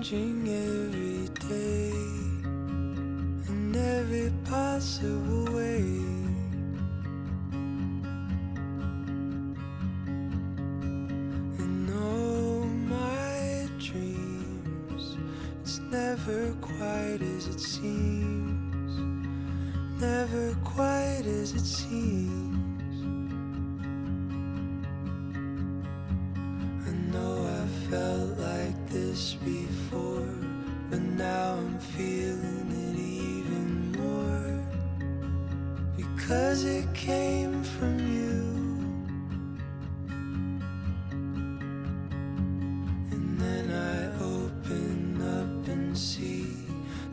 changing every day in every possible way. And all my dreams, it's never quite as it seems, never quite as it seems. I know I felt like this before, but now I'm feeling it even more, because it came from you. And then I open up and see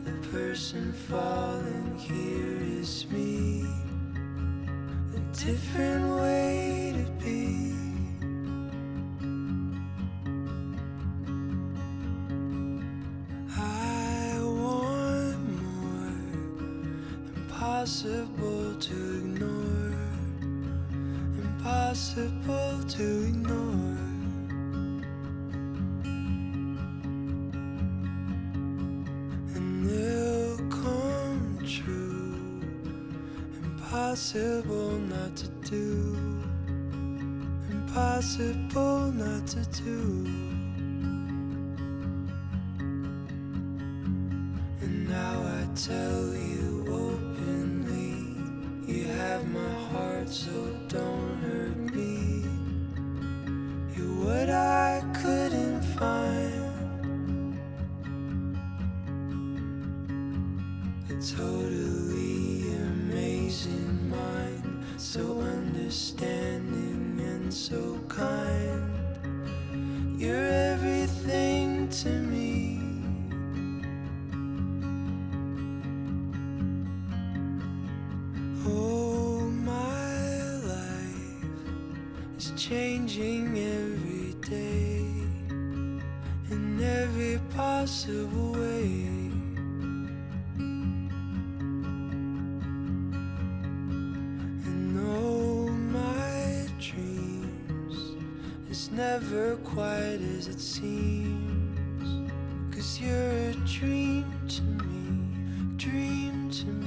the person falling here is me, a different way to be. Impossible to ignore, impossible to ignore. And they'll come true, impossible not to do, impossible not to do. And now I tell you openly, you have my heart, so don't hurt me. You're what I couldn't find, a totally amazing mind, so understanding and so kind. You're everything to me. Oh, my life is changing every day in every possible way. And oh, my dreams, it's never quite as it seems, 'cause you're a dream to me, dream to me.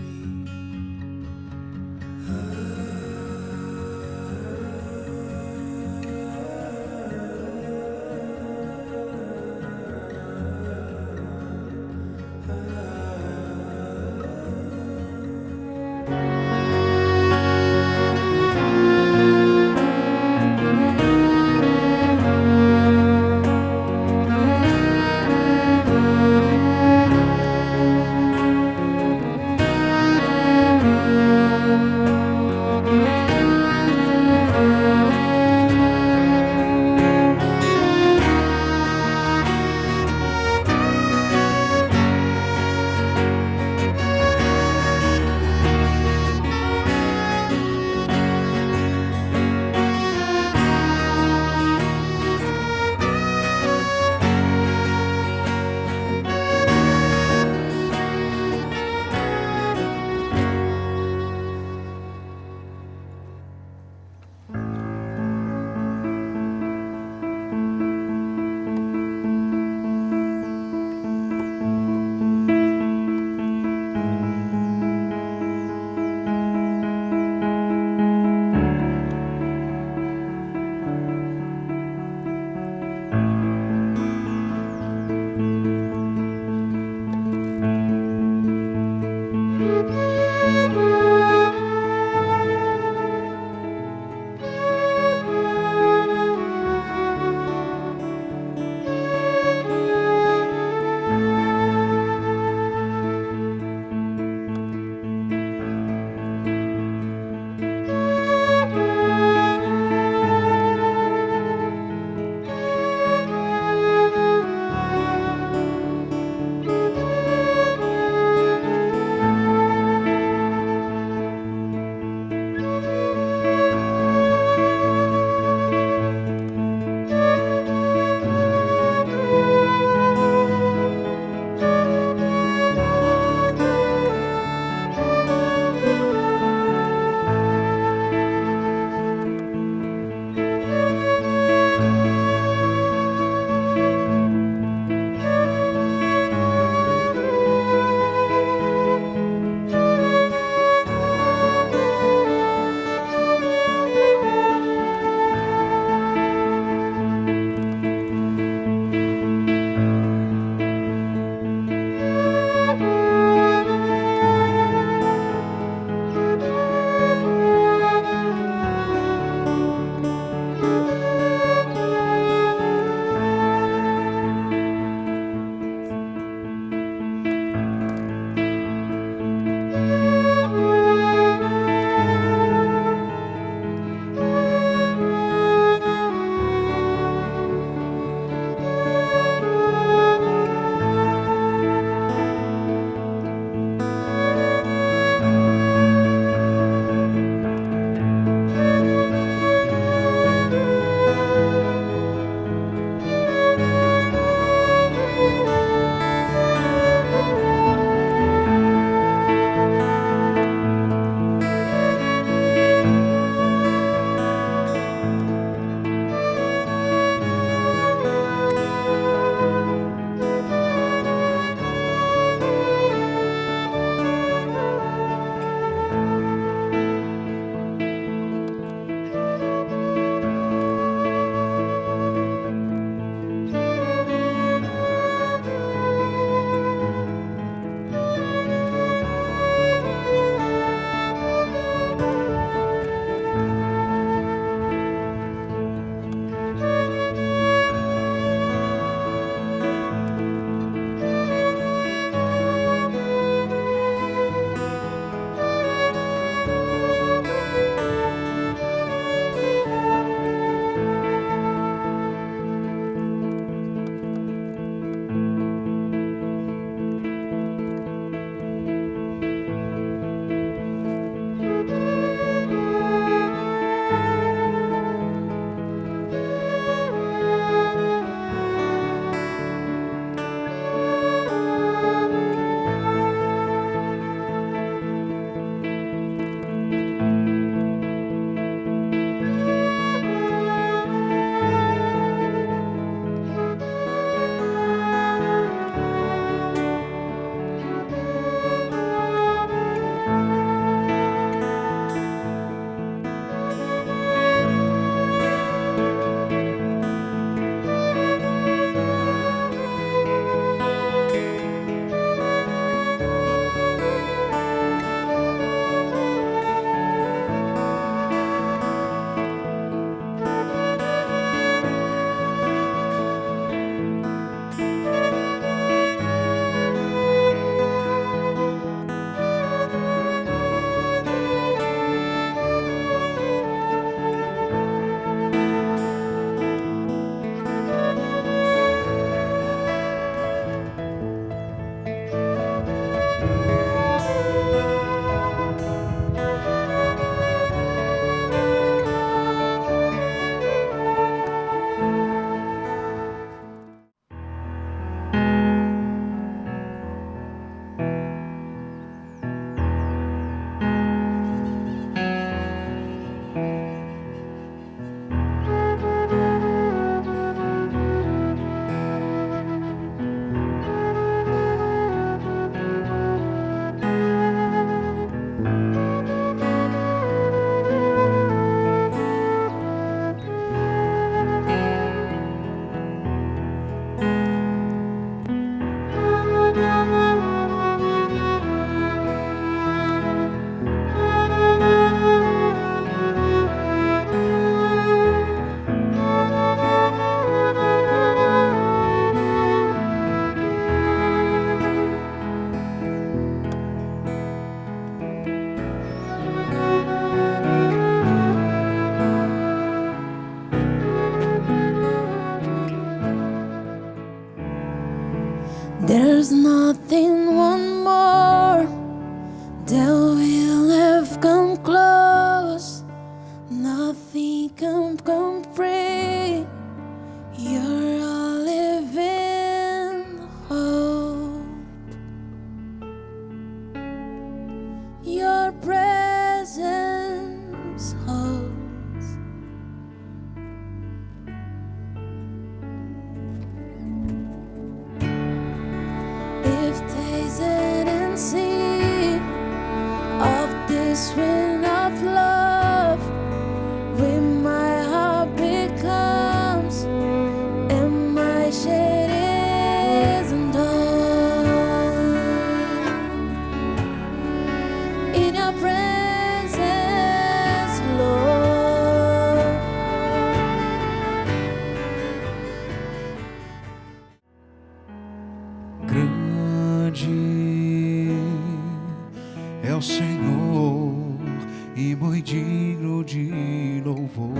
cheiro de louvor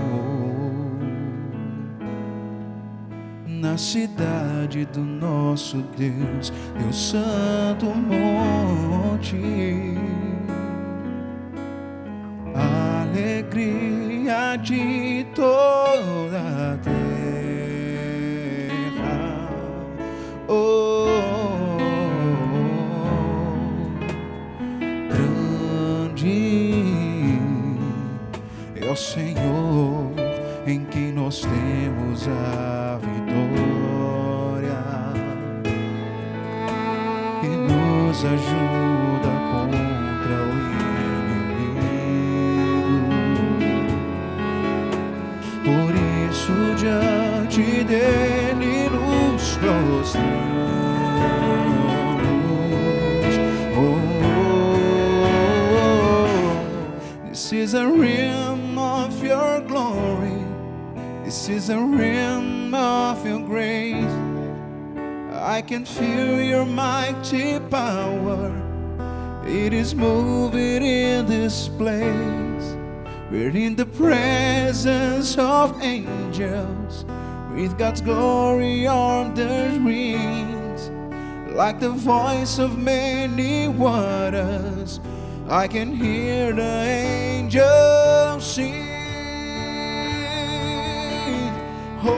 na cidade do nosso Deus, Deus Santo Monte. Alegria de toda a terra. Oh, grande é o Senhor em que nós temos a vitória, que nos ajuda contra o inimigo. Por isso diante dele nos prostramos. This is a realm of your glory. This is a realm of your grace. I can feel your mighty power. It is moving in this place. We're in the presence of angels, with God's glory on their wings. Like the voice of many waters, I can hear the angels sing. Holy,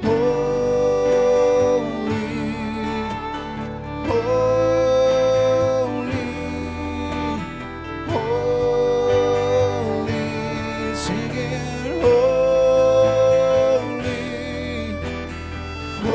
holy, holy, holy, sing it, holy, holy.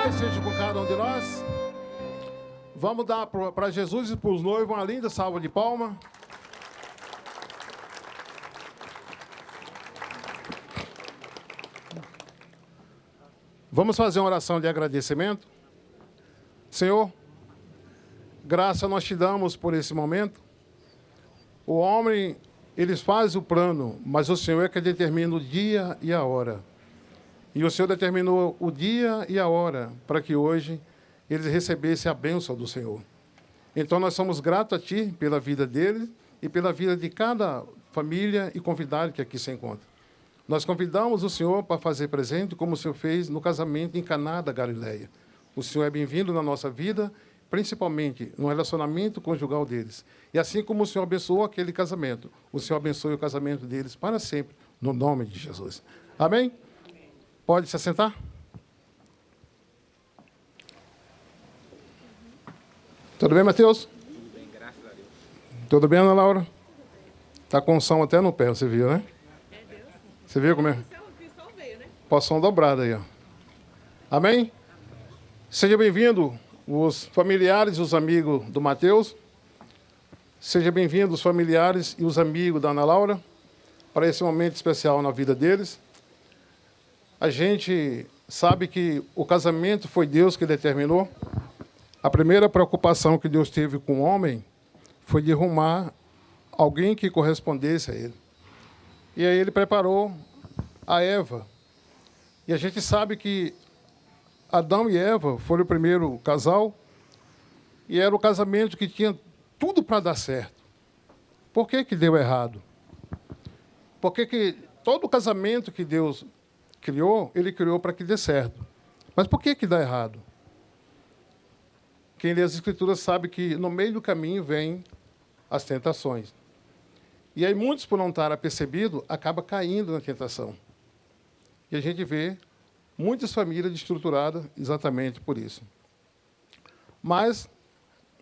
paz seja com cada um de nós. Vamos dar para Jesus e para os noivos uma linda salva de palmas. Vamos fazer uma oração de agradecimento. Senhor, graça nós te damos por esse momento. O homem, eles fazem o plano, mas o Senhor é que determina o dia e a hora. E o Senhor determinou o dia e a hora para que hoje eles recebessem a bênção do Senhor. Então, nós somos gratos a Ti pela vida deles e pela vida de cada família e convidado que aqui se encontra. Nós convidamos o Senhor para fazer presente, como o Senhor fez no casamento em Caná da Galileia. O Senhor é bem-vindo na nossa vida, principalmente no relacionamento conjugal deles. E assim como o Senhor abençoou aquele casamento, o Senhor abençoe o casamento deles para sempre, no nome de Jesus. Amém? Pode se assentar? Tudo bem, Mateus? Tudo bem, graças a Deus. Tudo bem, Ana Laura? Está com som até no pé, você viu, né? É Deus. Você viu como é? Cristão veio, né? Poção dobrada aí, ó. Amém? Seja bem-vindo, os familiares e os amigos do Mateus. Seja bem-vindo, os familiares e os amigos da Ana Laura, para esse momento especial na vida deles. A gente sabe que o casamento foi Deus que determinou. A primeira preocupação que Deus teve com o homem foi de arrumar alguém que correspondesse a ele. E aí ele preparou a Eva. E a gente sabe que Adão e Eva foram o primeiro casal e era o casamento que tinha tudo para dar certo. Por que deu errado? Porque todo casamento que Deus criou, ele criou para que dê certo. Mas por que dá errado? Quem lê as Escrituras sabe que no meio do caminho vêm as tentações. E aí muitos, por não estar apercebido, acabam caindo na tentação. E a gente vê muitas famílias destruturadas exatamente por isso. Mas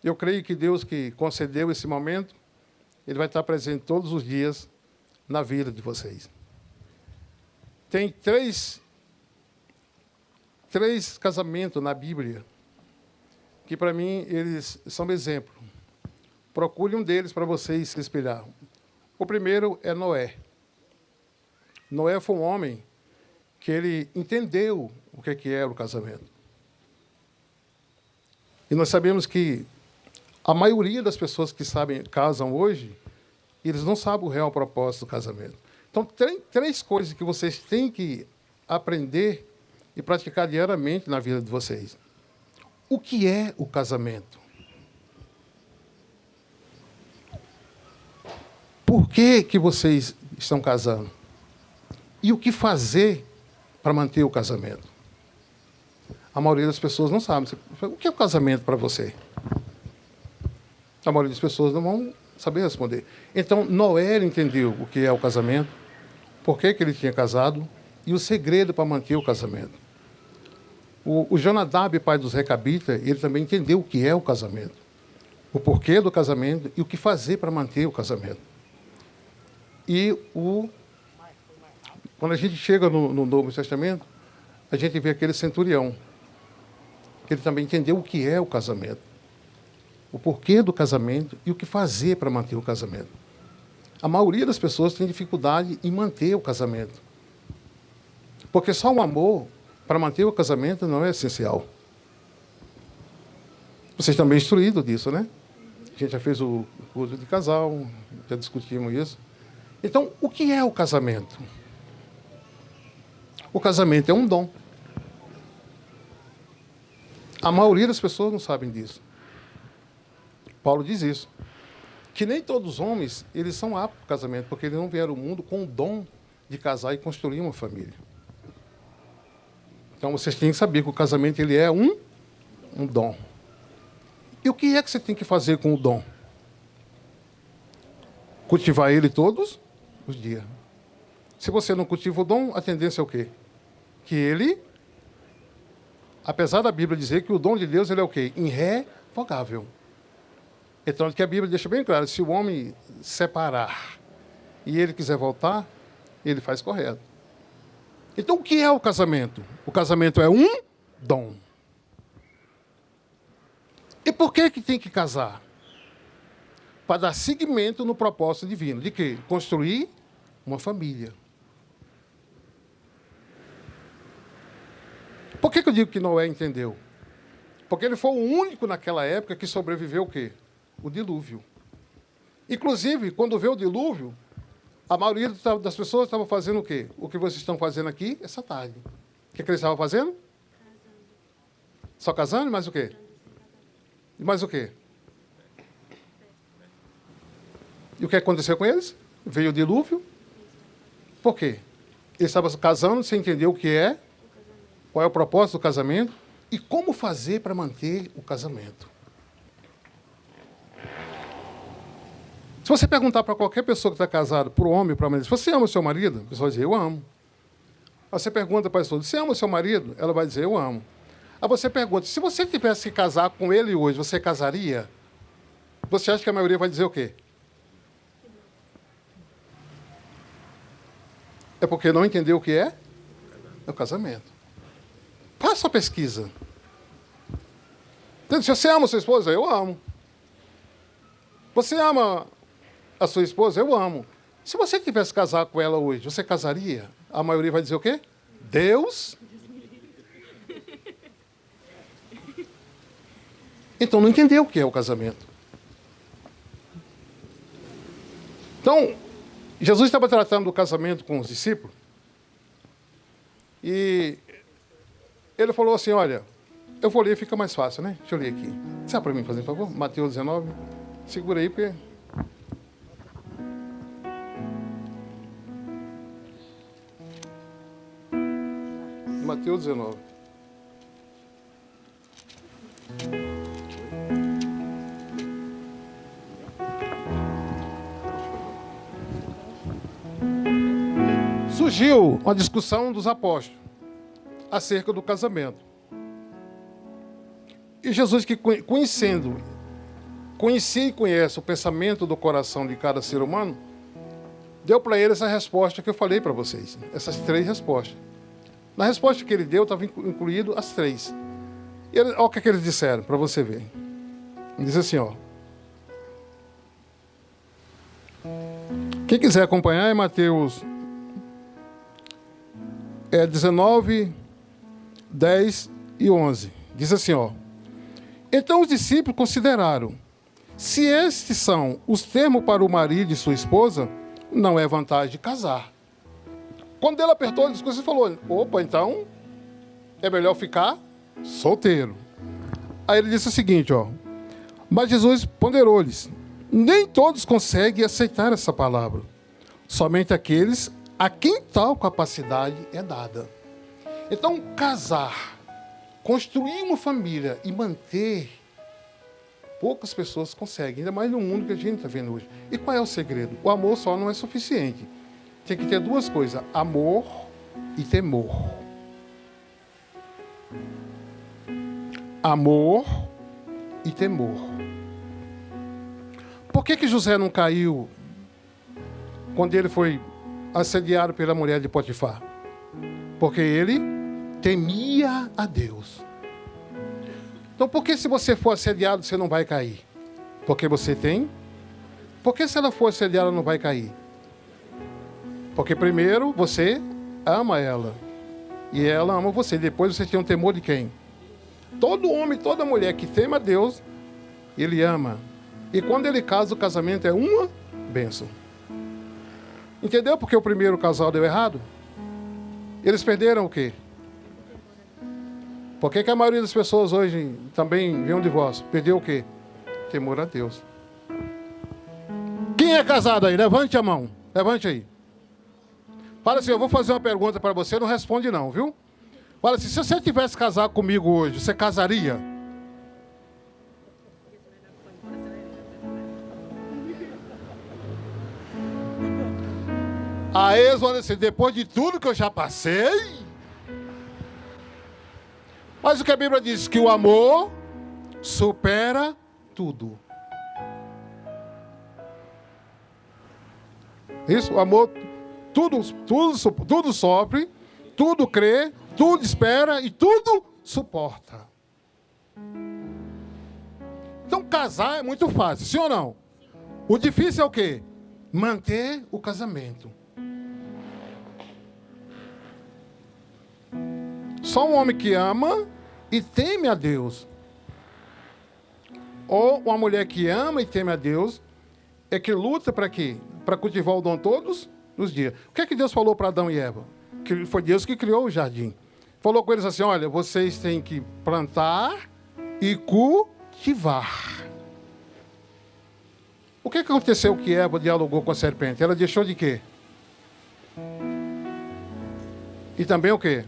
eu creio que Deus que concedeu esse momento, Ele vai estar presente todos os dias na vida de vocês. Tem três casamentos na Bíblia que, para mim, eles são exemplo. Procure um deles para vocês se espelhar. O primeiro é Noé. Noé foi um homem que ele entendeu o que era o casamento. E nós sabemos que a maioria das pessoas que casam hoje, eles não sabem o real propósito do casamento. Então, tem três coisas que vocês têm que aprender e praticar diariamente na vida de vocês. O que é o casamento? Por que vocês estão casando? E o que fazer para manter o casamento? A maioria das pessoas não sabe. O que é o casamento para você? A maioria das pessoas não vão saber responder. Então, Noé entendeu o que é o casamento, por que ele tinha casado e o segredo para manter o casamento. O Jonadab, pai dos Recabitas, ele também entendeu o que é o casamento, o porquê do casamento e o que fazer para manter o casamento. E quando a gente chega no Novo Testamento, a gente vê aquele centurião. Ele também entendeu o que é o casamento, o porquê do casamento e o que fazer para manter o casamento. A maioria das pessoas tem dificuldade em manter o casamento. Porque só o amor para manter o casamento não é essencial. Vocês estão bem instruídos disso, né? A gente já fez o curso de casal, já discutimos isso. Então, o que é o casamento? O casamento é um dom. A maioria das pessoas não sabem disso. Paulo diz isso. Que nem todos os homens, eles são aptos para o casamento, porque eles não vieram ao mundo com o dom de casar e construir uma família. Então, vocês têm que saber que o casamento ele é um dom. E o que é que você tem que fazer com o dom? Cultivar ele todos os dias. Se você não cultiva o dom, a tendência é o quê? Que ele, apesar da Bíblia dizer que o dom de Deus ele é o quê? Irrevogável. Então, que a Bíblia deixa bem claro, se o homem separar e ele quiser voltar, ele faz correto. Então, o que é o casamento? O casamento é um dom. por que tem que casar? Para dar seguimento no propósito divino. De quê? Construir uma família. Por que eu digo que Noé entendeu? Porque ele foi o único naquela época que sobreviveu o quê? O dilúvio. Inclusive, quando veio o dilúvio, a maioria das pessoas estava fazendo o quê? O que vocês estão fazendo aqui essa tarde. O que eles estavam fazendo? Só casando? E mais o quê? E mais o quê? E o que aconteceu com eles? Veio o dilúvio. Por quê? Eles estavam casando sem entender o que é, qual é o propósito do casamento e como fazer para manter o casamento. Se você perguntar para qualquer pessoa que está casada, para o homem ou para a mulher, se você ama o seu marido, a pessoa vai dizer, eu amo. Aí você pergunta para a pessoa, você ama o seu marido? Ela vai dizer, eu amo. Aí você pergunta, se você tivesse que casar com ele hoje, você casaria? Você acha que a maioria vai dizer o quê? É porque não entendeu o que é? É o casamento. Faça a pesquisa. Se você ama a sua esposa, eu amo. Você ama a sua esposa, eu amo. Se você tivesse casado com ela hoje, você casaria? A maioria vai dizer o quê? Deus. Então não entendeu o que é o casamento. Então, Jesus estava tratando do casamento com os discípulos e ele falou assim, olha, eu vou ler, fica mais fácil, né? Deixa eu ler aqui. Sabe para mim, por favor? Mateus 19. Segura aí, porque... Mateus 19. Surgiu uma discussão dos apóstolos acerca do casamento. E Jesus, que conhecia e conhece o pensamento do coração de cada ser humano, deu para ele essa resposta que eu falei para vocês. Essas 3 respostas. Na resposta que ele deu, estava incluído as 3. E olha o que eles disseram, para você ver. Diz assim, ó. Quem quiser acompanhar é Mateus 19, 10 e 11. Diz assim, ó. Então os discípulos consideraram, se estes são os termos para o marido e sua esposa, não é vantagem de casar. Quando ele apertou a discussão, ele falou, opa, então é melhor ficar solteiro. Aí ele disse o seguinte, ó. Mas Jesus ponderou-lhes, nem todos conseguem aceitar essa palavra. Somente aqueles a quem tal capacidade é dada. Então, casar, construir uma família e manter, poucas pessoas conseguem, ainda mais no mundo que a gente está vendo hoje. E qual é o segredo? O amor só não é suficiente. Tem que ter 2 coisas, amor e temor. Amor e temor. Por que José não caiu quando ele foi assediado pela mulher de Potifar? Porque ele temia a Deus. Então, por que se você for assediado, você não vai cair? Porque você tem? Por que se ela for assediada, ela não vai cair? Porque primeiro você ama ela. E ela ama você. Depois você tem um temor de quem? Todo homem, toda mulher que teme a Deus, ele ama. E quando ele casa, o casamento é uma bênção. Entendeu porque o primeiro casal deu errado? Eles perderam o quê? Por que a maioria das pessoas hoje também vê um divórcio? Perdeu o quê? Temor a Deus. Quem é casado aí? Levante a mão. Levante aí. Fala assim, eu vou fazer uma pergunta para você, não responde não, viu? Fala assim, se você tivesse casado comigo hoje, você casaria? Aí eles vão dizer, depois de tudo que eu já passei... Mas o que a Bíblia diz? Que o amor supera tudo. Isso, o amor, tudo sofre, tudo crê, tudo espera e tudo suporta. casar é muito fácil, sim ou não? O difícil é o quê? Manter o casamento. Só um homem que ama e teme a Deus, ou uma mulher que ama e teme a Deus, é que luta para quê? Para cultivar o dom todos os dias. O que é que Deus falou para Adão e Eva? Que foi Deus que criou o jardim. Falou com eles assim, olha, vocês têm que plantar e cultivar. O que aconteceu que Eva dialogou com a serpente? Ela deixou de quê? E também o quê?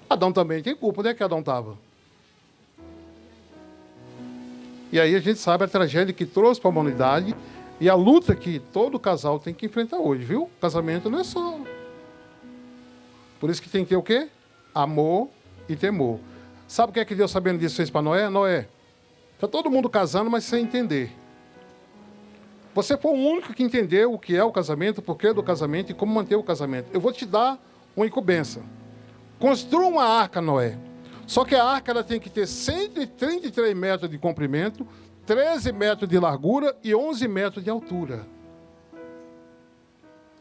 Adão também tem culpa. Onde é que Adão estava? E aí a gente sabe a tragédia que trouxe para a humanidade e a luta que todo casal tem que enfrentar hoje, viu? Casamento não é só. Por isso que tem que ter o quê? Amor e temor. Sabe o que é que Deus, sabendo disso, fez para Noé? Noé, está todo mundo casando, mas sem entender. Você foi o único que entendeu o que é o casamento, o porquê do casamento e como manter o casamento. Eu vou te dar uma incumbência. Construa uma arca, Noé. Só que a arca ela tem que ter 133 metros de comprimento, 13 metros de largura e 11 metros de altura.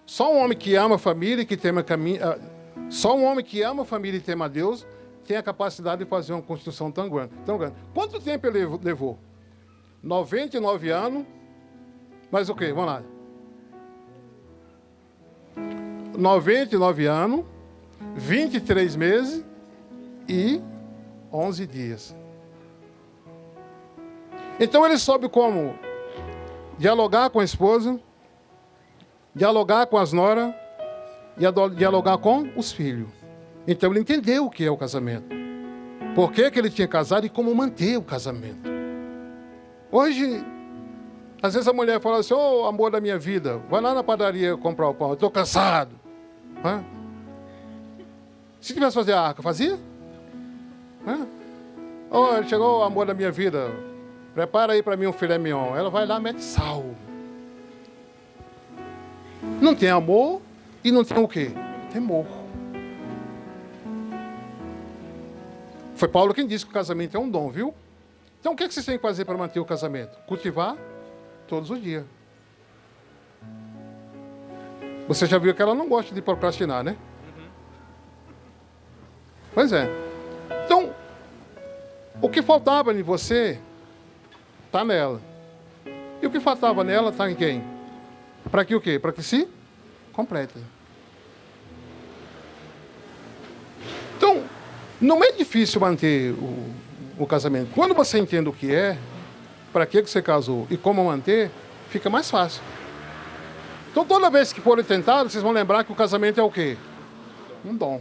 Só um homem que ama a família e que teme só um homem que ama a família e teme a Deus tem a capacidade de fazer uma construção tão grande. Quanto tempo ele levou? 99 anos. Mas o quê? Vamos lá. 99 anos, 23 meses e 11 dias. Então ele soube como dialogar com a esposa, dialogar com as noras, dialogar com os filhos. Então ele entendeu o que é o casamento. Por que ele tinha casado e como manter o casamento. Hoje, às vezes a mulher fala assim, ô amor da minha vida, vai lá na padaria comprar o pão, eu estou cansado. Hã? Se tivesse fazer a arca, fazia? Ô, chegou o amor da minha vida, prepara aí para mim um filé mignon. Ela vai lá, mete sal. Não tem amor e não tem o quê? Temor. Foi Paulo quem disse que o casamento é um dom, viu? Então o que vocês têm que fazer para manter o casamento? Cultivar todos os dias. Você já viu que ela não gosta de procrastinar, né? Pois é. Então, o que faltava em você, está nela. E o que faltava nela está em quem? Para que o quê? Para que se complete. Então, não é difícil manter o casamento. Quando você entende o que é, para que você casou e como manter, fica mais fácil. Então, toda vez que forem tentados, vocês vão lembrar que o casamento é o quê? Um dom.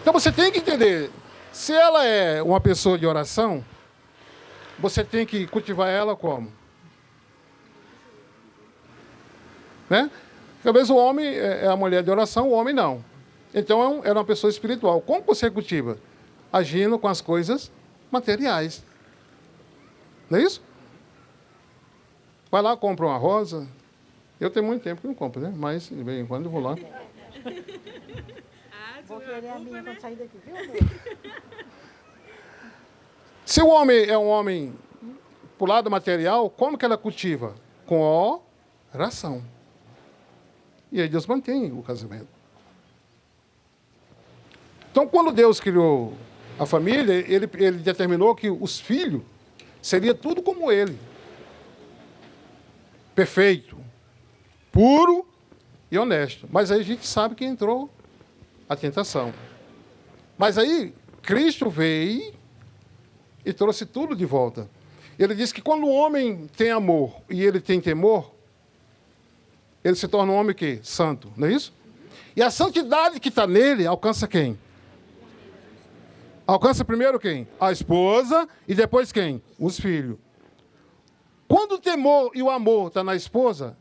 Então, você tem que entender, se ela é uma pessoa de oração, você tem que cultivar ela como? Né? Talvez o homem é a mulher de oração, o homem não. Então, era uma pessoa espiritual. Como você cultiva? Agindo com as coisas materiais. Não é isso? Vai lá, compra uma rosa. Eu tenho muito tempo que não compro, né? Mas, de vez em quando, eu vou lá. Vou querer a minha quando sair daqui, viu, amor? Se o homem é um homem pro lado material, como que ela cultiva? Com oração. E aí Deus mantém o casamento. Então, quando Deus criou a família, ele determinou que os filhos seriam tudo como ele. Perfeito, puro e honesto. Mas aí a gente sabe que entrou a tentação. Mas aí, Cristo veio e trouxe tudo de volta. Ele disse que quando o homem tem amor e ele tem temor, ele se torna um homem que? Santo, não é isso? E a santidade que está nele alcança quem? Alcança primeiro quem? A esposa e depois quem? Os filhos. Quando o temor e o amor estão na esposa,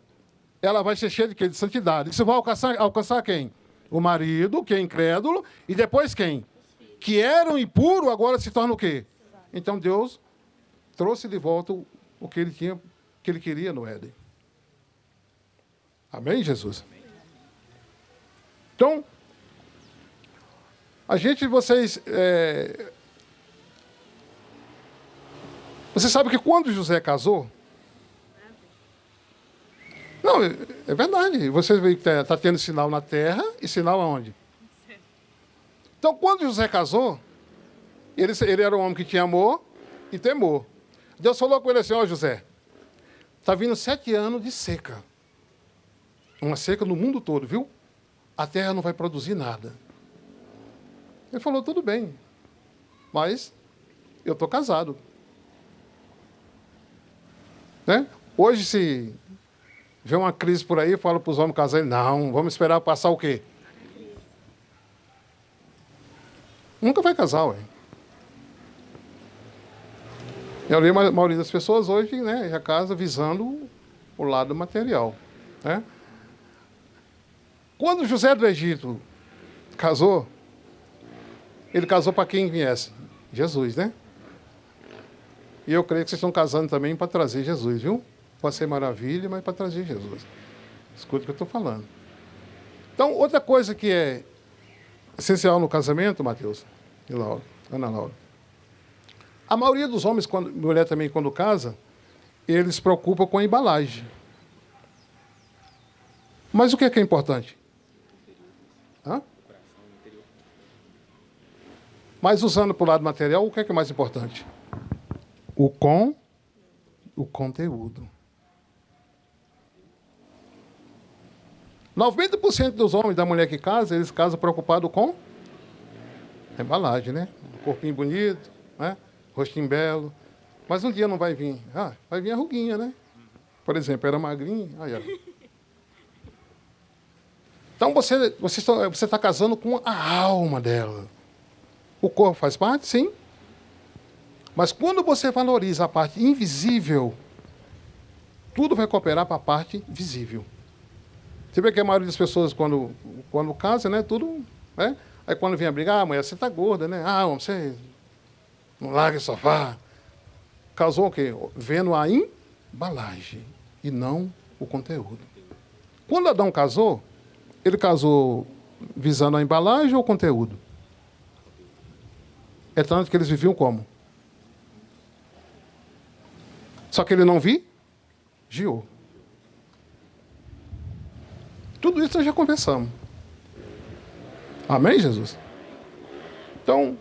ela vai ser cheia de quê? De santidade. Isso vai alcançar quem? O marido, que é incrédulo, e depois quem? Que eram impuros, agora se tornam o quê? Então Deus trouxe de volta o que ele tinha, que ele queria no Éden. Amém, Jesus? Então, Você sabe que quando José casou... Não, é verdade. Você vê que está tendo sinal na terra e sinal aonde? Então, quando José casou, ele era um homem que tinha amor e temor. Deus falou com ele assim, ó José, está vindo 7 anos de seca. Uma seca no mundo todo, viu? A terra não vai produzir nada. Ele falou, tudo bem, mas eu estou casado. Né? Hoje, se vê uma crise por aí, eu falo para os homens casarem, não, vamos esperar passar o quê? Nunca vai casar, ué. E a maioria das pessoas hoje, né, já casa visando o lado material. Né? Quando José do Egito casou, ele casou para quem viesse? Jesus, né? E eu creio que vocês estão casando também para trazer Jesus, viu? Pode ser maravilha, mas para trazer Jesus. Escuta o que eu estou falando. Então, outra coisa que é essencial no casamento, Mateus e Laura, Ana Laura. A maioria dos homens, mulher também, quando casa, eles se preocupam com a embalagem. Mas o que é importante? Hã? Mas usando para o lado material, o que é mais importante? O conteúdo. 90% dos homens da mulher que casa, eles casam preocupados com a embalagem, né? Um corpinho bonito, né? Rostinho belo. Mas um dia não vai vir. Vai vir a ruguinha, né? Por exemplo, era magrinho. Aí, ó. Então você está casando com a alma dela. O corpo faz parte, sim. Mas quando você valoriza a parte invisível, tudo vai cooperar para a parte visível. Você vê que a maioria das pessoas, quando casa, né, tudo... Né? Aí quando vem a brigar, mulher, você está gorda, né? Você não larga o sofá. Casou o quê? Vendo a embalagem e não o conteúdo. Quando Adão casou, ele casou visando a embalagem ou o conteúdo? É tanto que eles viviam como? Só que ele não vigiou. Tudo isso nós já conversamos. Amém, Jesus? Então,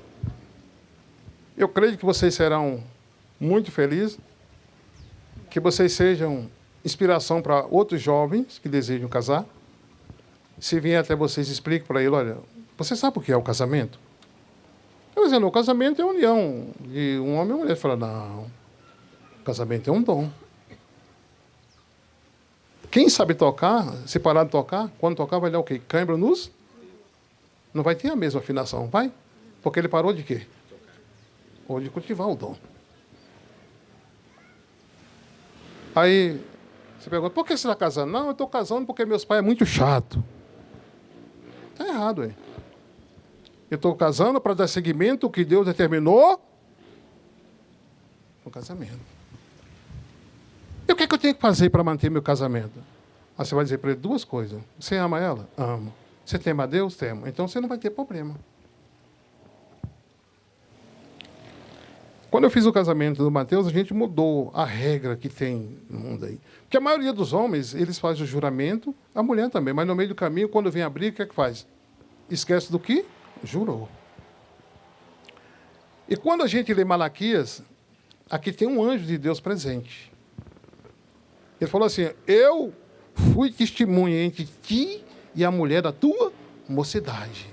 eu creio que vocês serão muito felizes, que vocês sejam inspiração para outros jovens que desejam casar. Se vier até vocês, explique para ele, olha, você sabe o que é o casamento? Eu dizendo, o casamento é a união de um homem e uma mulher. Ele fala, não, o casamento é um dom. Quem sabe tocar, se parar de tocar, quando tocar vai dar o quê? Cãibra nos... Não vai ter a mesma afinação, vai? Porque ele parou de quê? Ou de cultivar o dom. Aí, você pergunta, por que você está casando? Não, eu estou casando porque meus pais é muito chato. Está errado, hein? Eu estou casando para dar seguimento ao que Deus determinou no casamento. E o que é que eu tenho que fazer para manter meu casamento? Aí você vai dizer para ele 2 coisas. Você ama ela? Amo. Você tema a Deus? Temo. Então você não vai ter problema. Quando eu fiz o casamento do Mateus, a gente mudou a regra que tem no mundo aí. Porque a maioria dos homens, eles fazem o juramento, a mulher também, mas no meio do caminho, quando vem a briga, o que é que faz? Esquece do que? Jurou. E quando a gente lê Malaquias, aqui tem um anjo de Deus presente. Ele falou assim, eu fui testemunha entre ti e a mulher da tua mocidade.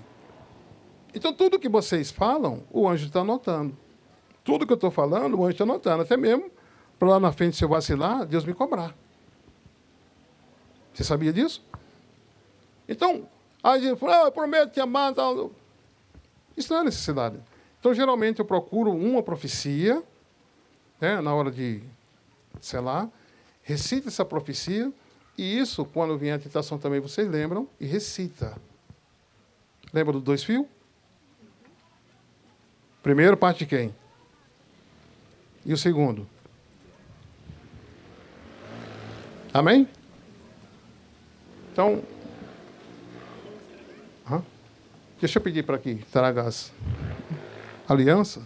Então, tudo que vocês falam, o anjo está anotando. Tudo que eu estou falando, o anjo está anotando. Até mesmo, para lá na frente, se eu vacilar, Deus me cobrar. Você sabia disso? Então, a gente fala, eu prometo te amar. Tal. Isso não é necessidade. Então, geralmente, eu procuro uma profecia, né, na hora de selar, recita essa profecia, e isso, quando vier a tentação também, vocês lembram, e recita. Lembra dos 2 fios? Primeiro, parte de quem? E o segundo? Amém? Então, deixa eu pedir para aqui, traga as alianças.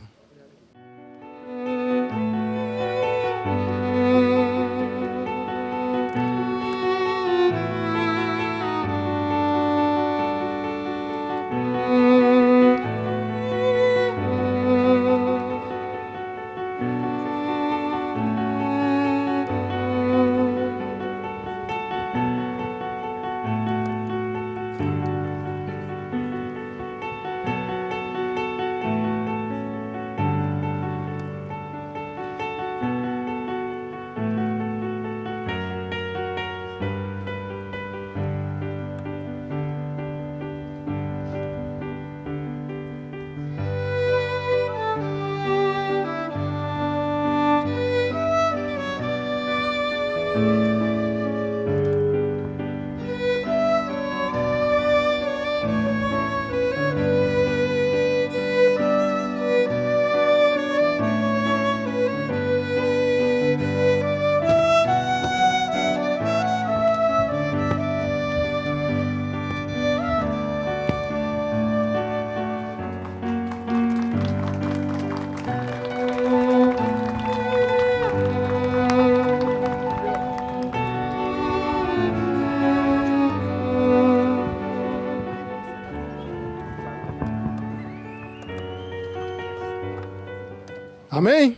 Amém?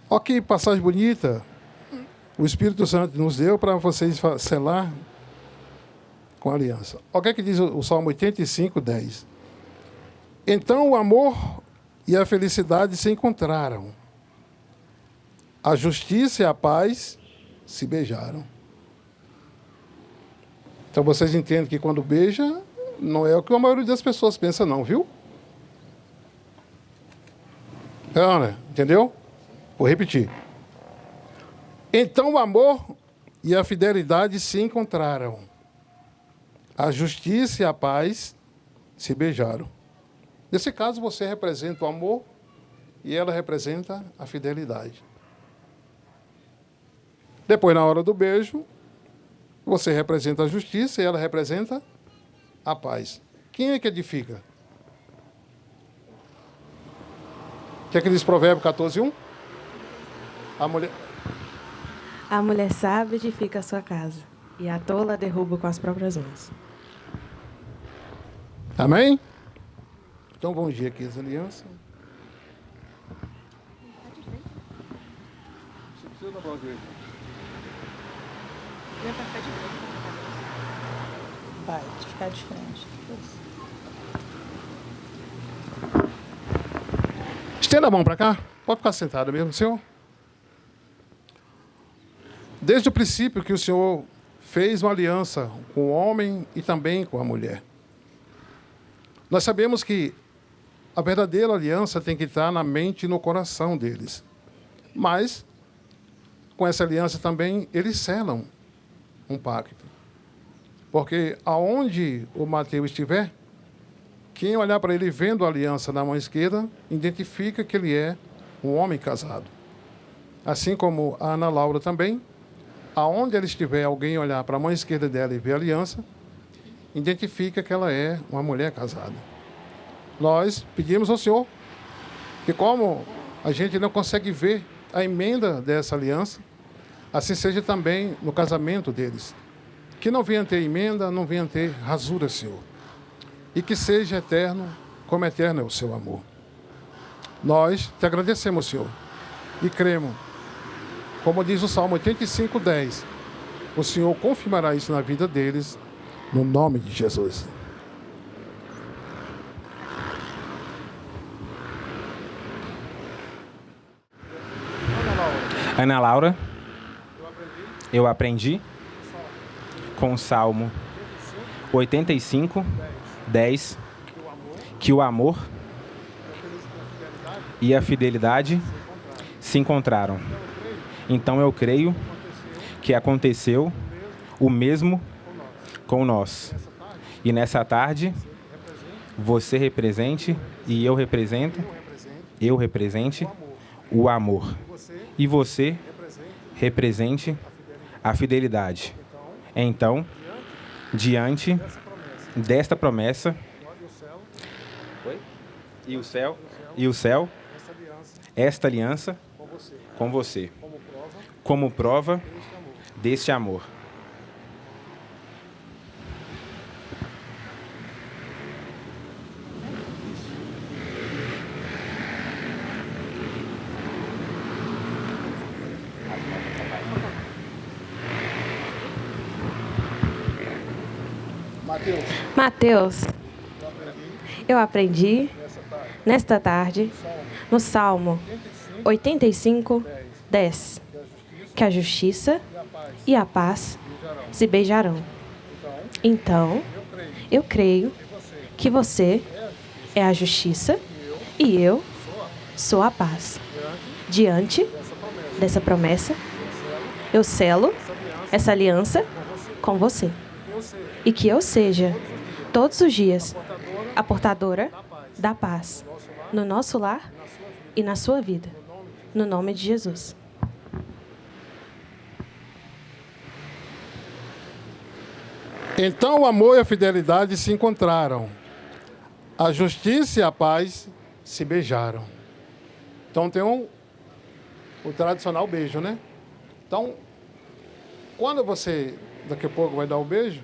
Olha que passagem bonita. O Espírito Santo nos deu para vocês selar com a aliança. Olha o que diz o Salmo 85, 10. Então o amor e a felicidade se encontraram. A justiça e a paz se beijaram. Então vocês entendem que quando beija, não é o que a maioria das pessoas pensa não, viu? Não, né? Entendeu? Vou repetir. Então o amor e a fidelidade se encontraram. A justiça e a paz se beijaram. Nesse caso, você representa o amor e ela representa a fidelidade. Depois, na hora do beijo, você representa a justiça e ela representa a paz. Quem é que edifica? O que é que diz Provérbio 14:1? A mulher sábia edifica a sua casa, e a tola derruba com as próprias mãos. Amém? Então vamos ver aqui as alianças. Você precisa da bola verde. Vai, ficar de frente. Estenda a mão para cá. Pode ficar sentado mesmo, senhor. Desde o princípio que o Senhor fez uma aliança com o homem e também com a mulher. Nós sabemos que a verdadeira aliança tem que estar na mente e no coração deles. Mas, com essa aliança também, eles selam um pacto. Porque aonde o Mateus estiver, quem olhar para ele vendo a aliança na mão esquerda, identifica que ele é um homem casado. Assim como a Ana Laura também, aonde ela estiver, alguém olhar para a mão esquerda dela e ver a aliança, identifica que ela é uma mulher casada. Nós pedimos ao Senhor que, como a gente não consegue ver a emenda dessa aliança, assim seja também no casamento deles. Que não venha ter emenda, não venha ter rasura, Senhor. E que seja eterno, como eterno é o seu amor. Nós te agradecemos, Senhor, e cremos. Como diz o Salmo 85, 10, o Senhor confirmará isso na vida deles, no nome de Jesus. Ana Laura, eu aprendi com o Salmo 85, 10, que o amor e a fidelidade se encontraram. Então eu creio que aconteceu o mesmo com nós. E nessa tarde, você represente e eu represente o amor. E você represente a fidelidade. Então, diante desta promessa, e o céu, esta aliança com você, como prova deste amor. Mateus, eu aprendi nesta tarde no Salmo 85, 10, que a justiça e a paz se beijarão. Então, eu creio que você é a justiça e eu sou a paz. Diante dessa promessa, eu selo essa aliança com você. E que eu seja, todos os dias, a portadora da paz no nosso lar e na sua vida. No nome de Jesus. Então o amor e a fidelidade se encontraram. A justiça e a paz se beijaram. Então tem o tradicional beijo, né? Então, quando você, daqui a pouco, vai dar o beijo,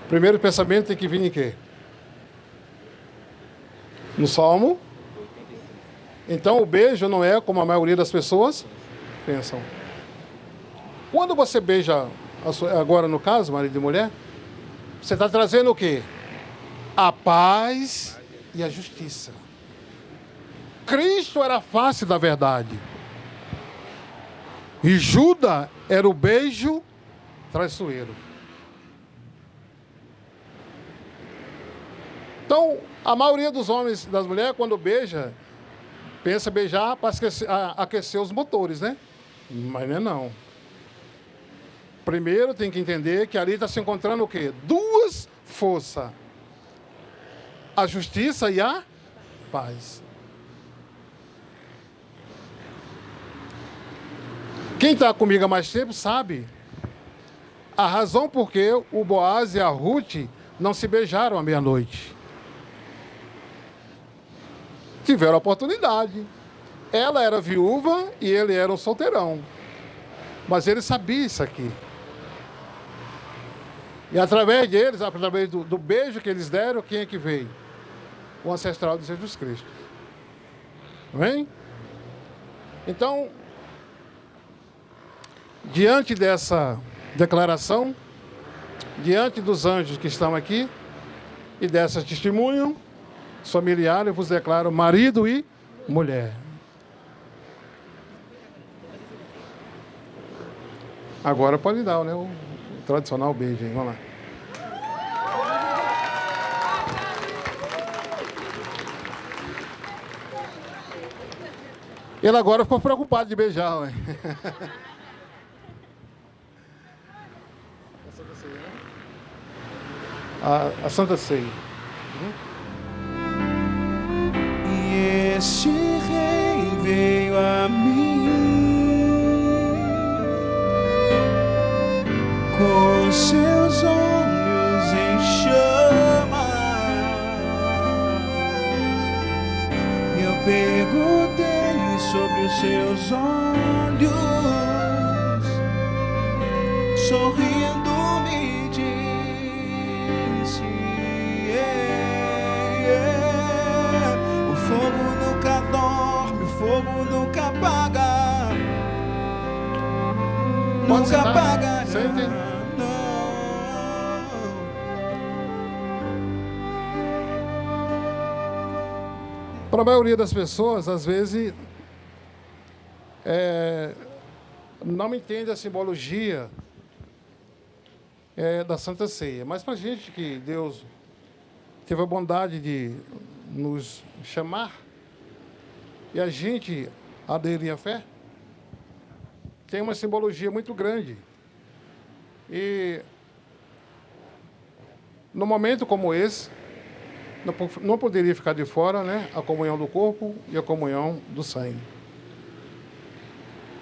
o primeiro pensamento tem que vir em quê? No Salmo Então o beijo não é como a maioria das pessoas pensam. Quando você beija, agora no caso, marido e mulher, você está trazendo o quê? A paz e a justiça. Cristo era a face da verdade. E Judas era o beijo traiçoeiro. Então, a maioria dos homens e das mulheres, quando beija, pensa beijar para aquecer os motores, né? Mas não é não. Primeiro tem que entender que ali está se encontrando o quê? Duas forças. A justiça e a paz. Quem está comigo há mais tempo sabe a razão por que o Boaz e a Ruth não se beijaram à meia-noite. Tiveram a oportunidade. Ela era viúva e ele era um solteirão. Mas ele sabia isso aqui. E através deles, através do beijo que eles deram, quem é que veio? O ancestral de Jesus Cristo. Amém? Então, diante dessa declaração, diante dos anjos que estão aqui, e dessa testemunho familiar, eu vos declaro marido e mulher. Agora pode dar, né, o tradicional beijo, hein? Vamos lá. Ele agora ficou preocupado de beijar, ué. A Santa Ceia. E este rei veio a mim com seus olhos em chamas. Eu perguntei sobre os seus olhos, sorrindo me disse: o fogo nunca dorme, o fogo nunca apaga, nunca apaga. Para a maioria das pessoas, às vezes, não entende a simbologia da Santa Ceia. Mas para a gente que Deus teve a bondade de nos chamar e a gente aderir à fé, tem uma simbologia muito grande. E num momento como esse, não poderia ficar de fora, né, a comunhão do corpo e a comunhão do sangue.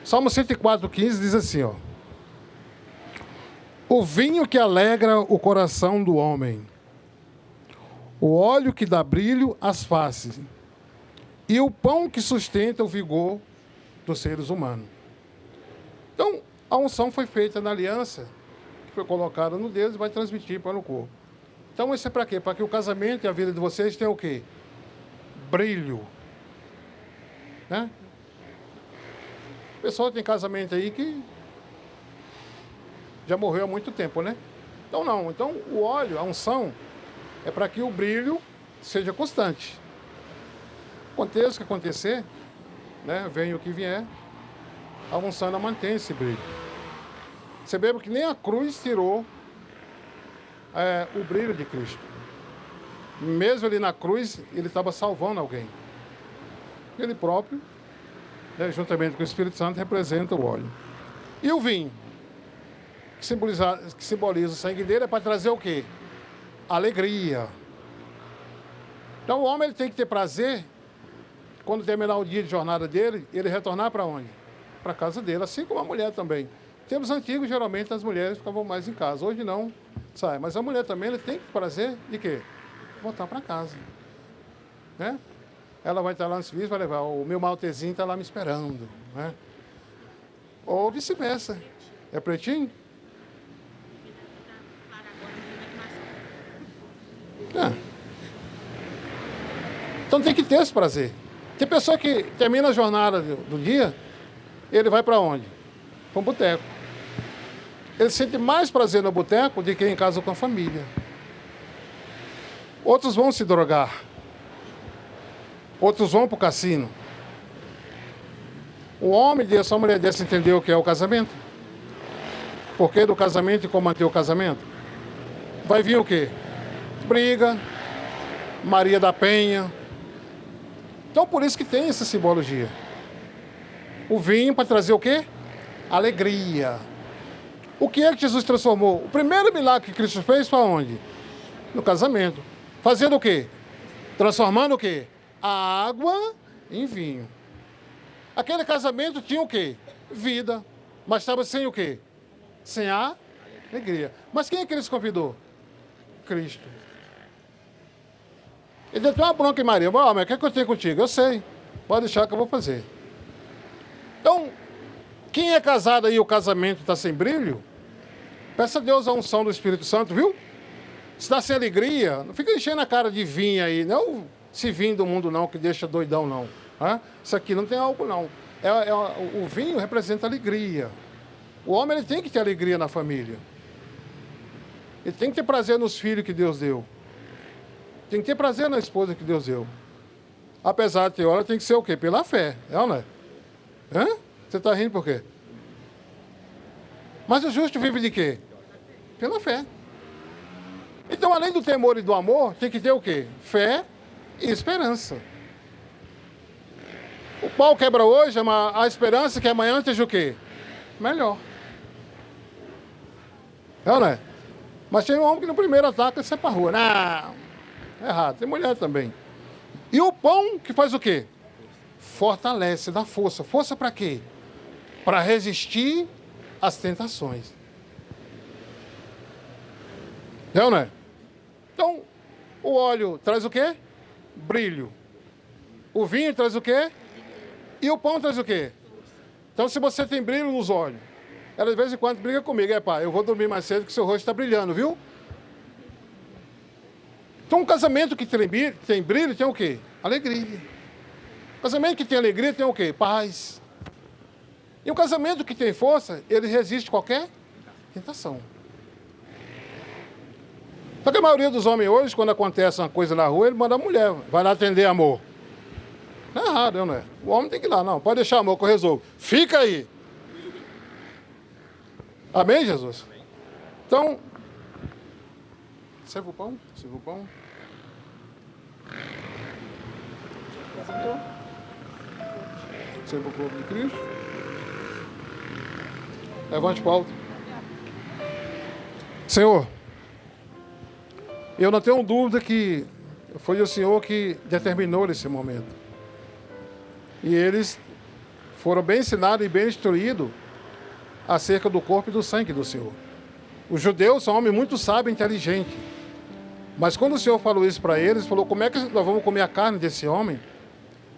Salmo 104:15 diz assim, ó: o vinho que alegra o coração do homem, o óleo que dá brilho às faces, e o pão que sustenta o vigor dos seres humanos. Então, a unção foi feita na aliança, que foi colocada no dedo e vai transmitir para o corpo. Então, isso é para quê? Para que o casamento e a vida de vocês tenham o quê? Brilho. Né? O pessoal tem casamento aí que já morreu há muito tempo, né? Então, não. Então, o óleo, a unção, é para que o brilho seja constante. Aconteça o que acontecer, né? Venha o que vier, a unção não mantém esse brilho. Você vê que nem a cruz tirou o brilho de Cristo. Mesmo ali na cruz, ele estava salvando alguém. Ele próprio, né, juntamente com o Espírito Santo, representa o óleo. E o vinho, que simboliza o sangue dele, é para trazer o quê? Alegria. Então o homem ele tem que ter prazer, quando terminar o dia de jornada dele, ele retornar para onde? Para a casa dele, assim como a mulher também. Em tempos antigos, geralmente, as mulheres ficavam mais em casa. Hoje não, sai. Mas a mulher também ela tem prazer de quê? Voltar para casa. Né? Ela vai estar lá no serviço, vai levar, o meu maltezinho está lá me esperando. Né? Ou vice-versa. É pretinho? Então tem que ter esse prazer. Tem pessoa que termina a jornada do dia, ele vai para onde? Para um boteco. Ele sente mais prazer no boteco do que em casa com a família. Outros vão se drogar. Outros vão para o cassino. O homem desse, a mulher desse entendeu o que é o casamento? Por que do casamento e como manter o casamento? Vai vir o quê? Briga, Maria da Penha. Então por isso que tem essa simbologia. O vinho para trazer o quê? Alegria. O que é que Jesus transformou? O primeiro milagre que Cristo fez foi onde? No casamento. Fazendo o quê? Transformando o quê? A água em vinho. Aquele casamento tinha o quê? Vida. Mas estava sem o quê? Sem a alegria. Mas quem é que eles convidou? Cristo. Ele deu uma bronca em Maria. Mas o que é que eu tenho contigo? Eu sei. Pode deixar que eu vou fazer. Então, quem é casado aí e o casamento está sem brilho, peça a Deus a unção do Espírito Santo, viu? Se está sem alegria, não fica enchendo a cara de vinho aí. Não esse vinho do mundo não, que deixa doidão não. Isso aqui não tem álcool não. O vinho representa alegria. O homem ele tem que ter alegria na família. Ele tem que ter prazer nos filhos que Deus deu. Tem que ter prazer na esposa que Deus deu. Apesar de ter hora, tem que ser o quê? Pela fé. É ou não é? Você está rindo por quê? Mas o justo vive de quê? Pela fé. Então, além do temor e do amor, tem que ter o quê? Fé e esperança. O pau quebra hoje, a esperança que amanhã esteja o quê? Melhor. É ou não é? Mas tem um homem que no primeiro ataque sai para a rua. Não, é errado. Tem mulher também. E o pão que faz o quê? Fortalece, dá força. Força para quê? Para resistir às tentações. É ou não é? Então, o óleo traz o quê? Brilho. O vinho traz o quê? E o pão traz o quê? Então, se você tem brilho nos olhos, ela de vez em quando briga comigo. Pai, eu vou dormir mais cedo que seu rosto está brilhando, viu? Então, um casamento que tem brilho tem o quê? Alegria. Um casamento que tem alegria tem o quê? Paz. E um casamento que tem força, ele resiste a qualquer tentação. Só que a maioria dos homens hoje, quando acontece uma coisa na rua, ele manda a mulher. Vai lá atender, amor. Não é errado, não é? O homem tem que ir lá. Não, pode deixar, amor, que eu resolvo. Fica aí. Amém, Jesus? Então, serve o pão? Serve o pão? Serve o corpo de Cristo? Levante para o alto. Senhor, eu não tenho dúvida que foi o Senhor que determinou esse momento. E eles foram bem ensinados e bem instruídos acerca do corpo e do sangue do Senhor. Os judeus são homens muito sábios e inteligentes. Mas quando o Senhor falou isso para eles, falou, como é que nós vamos comer a carne desse homem?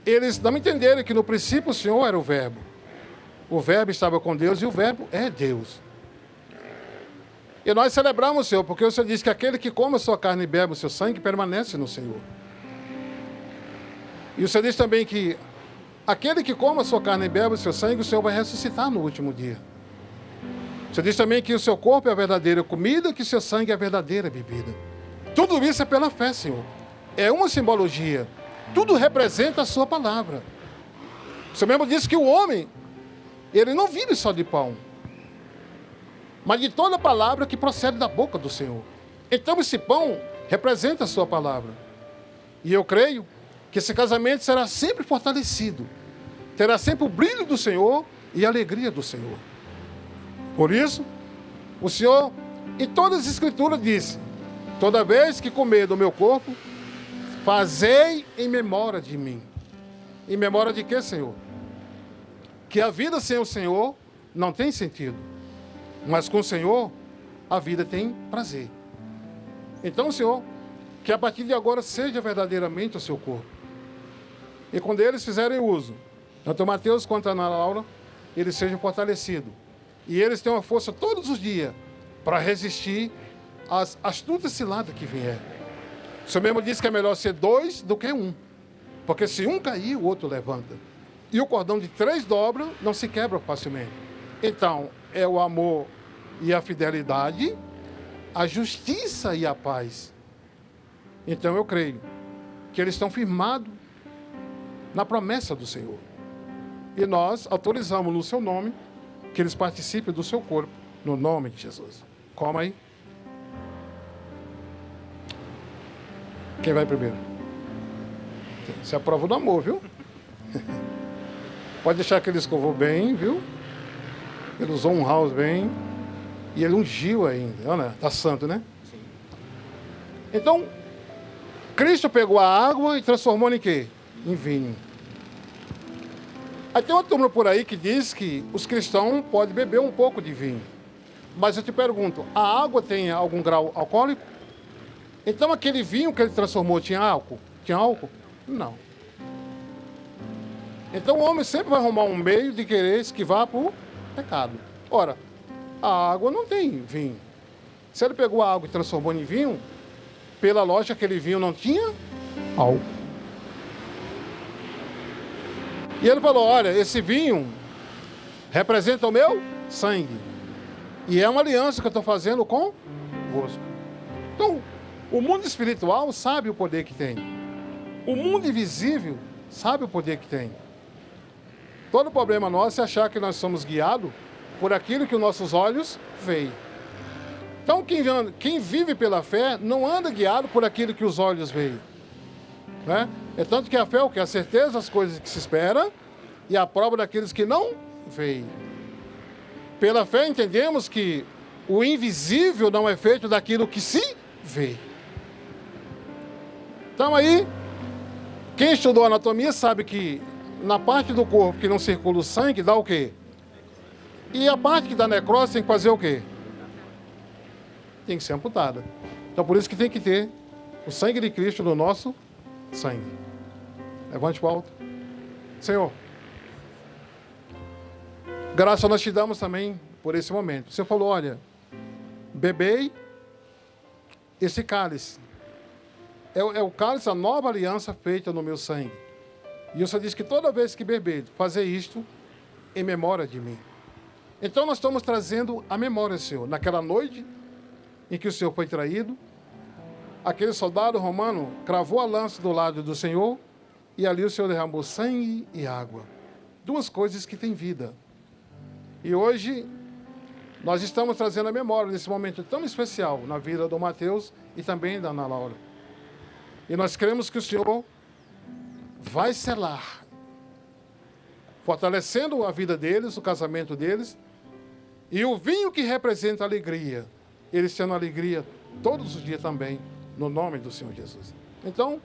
Eles não entenderam que no princípio o Senhor era o Verbo. O Verbo estava com Deus e o Verbo é Deus. E nós celebramos o Senhor, porque o Senhor diz que aquele que come a sua carne e bebe o seu sangue permanece no Senhor. E o Senhor diz também que aquele que come a sua carne e bebe o seu sangue, o Senhor vai ressuscitar no último dia. O Senhor diz também que o seu corpo é a verdadeira comida, que o seu sangue é a verdadeira bebida. Tudo isso é pela fé, Senhor. É uma simbologia. Tudo representa a sua palavra. O Senhor mesmo disse que o homem, ele não vive só de pão, mas de toda palavra que procede da boca do Senhor. Então esse pão representa a sua palavra. E eu creio que esse casamento será sempre fortalecido. Terá sempre o brilho do Senhor e a alegria do Senhor. Por isso, o Senhor, em todas as Escrituras, disse, toda vez que comer do meu corpo, fazei em memória de mim. Em memória de quê, Senhor? Que a vida sem o Senhor não tem sentido. Mas com o Senhor, a vida tem prazer. Então, Senhor, que a partir de agora seja verdadeiramente o seu corpo. E quando eles fizerem uso, tanto Mateus quanto a Ana Laura, eles sejam fortalecidos. E eles tenham a força todos os dias para resistir às astutas ciladas que vier. O Senhor mesmo disse que é melhor ser 2 do que 1. Porque se um cair, o outro levanta. E o cordão de 3 dobras não se quebra facilmente. Então, é o amor e a fidelidade, a justiça e a paz. Então, eu creio que eles estão firmados na promessa do Senhor. E nós autorizamos no seu nome que eles participem do seu corpo, no nome de Jesus. Coma aí. Quem vai primeiro? Você aprova do amor, viu? Pode deixar que ele escovou bem, viu? Ele usou um house bem. E ele ungiu ainda. Olha, tá santo, né? Sim. Então, Cristo pegou a água e transformou em quê? Em vinho. Aí tem uma turma por aí que diz que os cristãos podem beber um pouco de vinho. Mas eu te pergunto, a água tem algum grau alcoólico? Então aquele vinho que ele transformou tinha álcool? Tinha álcool? Não. Então o homem sempre vai arrumar um meio de querer esquivar para o pecado. Ora, a água não tem vinho. Se ele pegou a água e transformou em vinho, pela lógica aquele vinho não tinha álcool. E ele falou, olha, esse vinho representa o meu sangue. E é uma aliança que eu estou fazendo convosco. Então, o mundo espiritual sabe o poder que tem. O mundo invisível sabe o poder que tem. Todo problema nosso é achar que nós somos guiados por aquilo que os nossos olhos veem. Então, quem vive pela fé não anda guiado por aquilo que os olhos veem. Né? É tanto que a fé é o que? A certeza das coisas que se espera e a prova daqueles que não veem. Pela fé entendemos que o invisível não é feito daquilo que se vê. Então aí, quem estudou anatomia sabe que na parte do corpo que não circula o sangue dá o quê? E a parte que dá necrose tem que fazer o quê? Tem que ser amputada. Então por isso que tem que ter o sangue de Cristo no nosso sangue. Levante para o alto. Senhor, graças nós te damos também por esse momento. Você falou, olha, bebei esse cálice. É o cálice, a nova aliança feita no meu sangue. E o Senhor disse que toda vez que beber, fazer isto em memória de mim. Então nós estamos trazendo a memória, Senhor. Naquela noite em que o Senhor foi traído, aquele soldado romano cravou a lança do lado do Senhor e ali o Senhor derramou sangue e água. 2 coisas que têm vida. E hoje nós estamos trazendo a memória nesse momento tão especial na vida do Mateus e também da Ana Laura. E nós cremos que o Senhor vai selar, fortalecendo a vida deles, o casamento deles, e o vinho que representa a alegria, eles tendo alegria todos os dias também, no nome do Senhor Jesus. Então,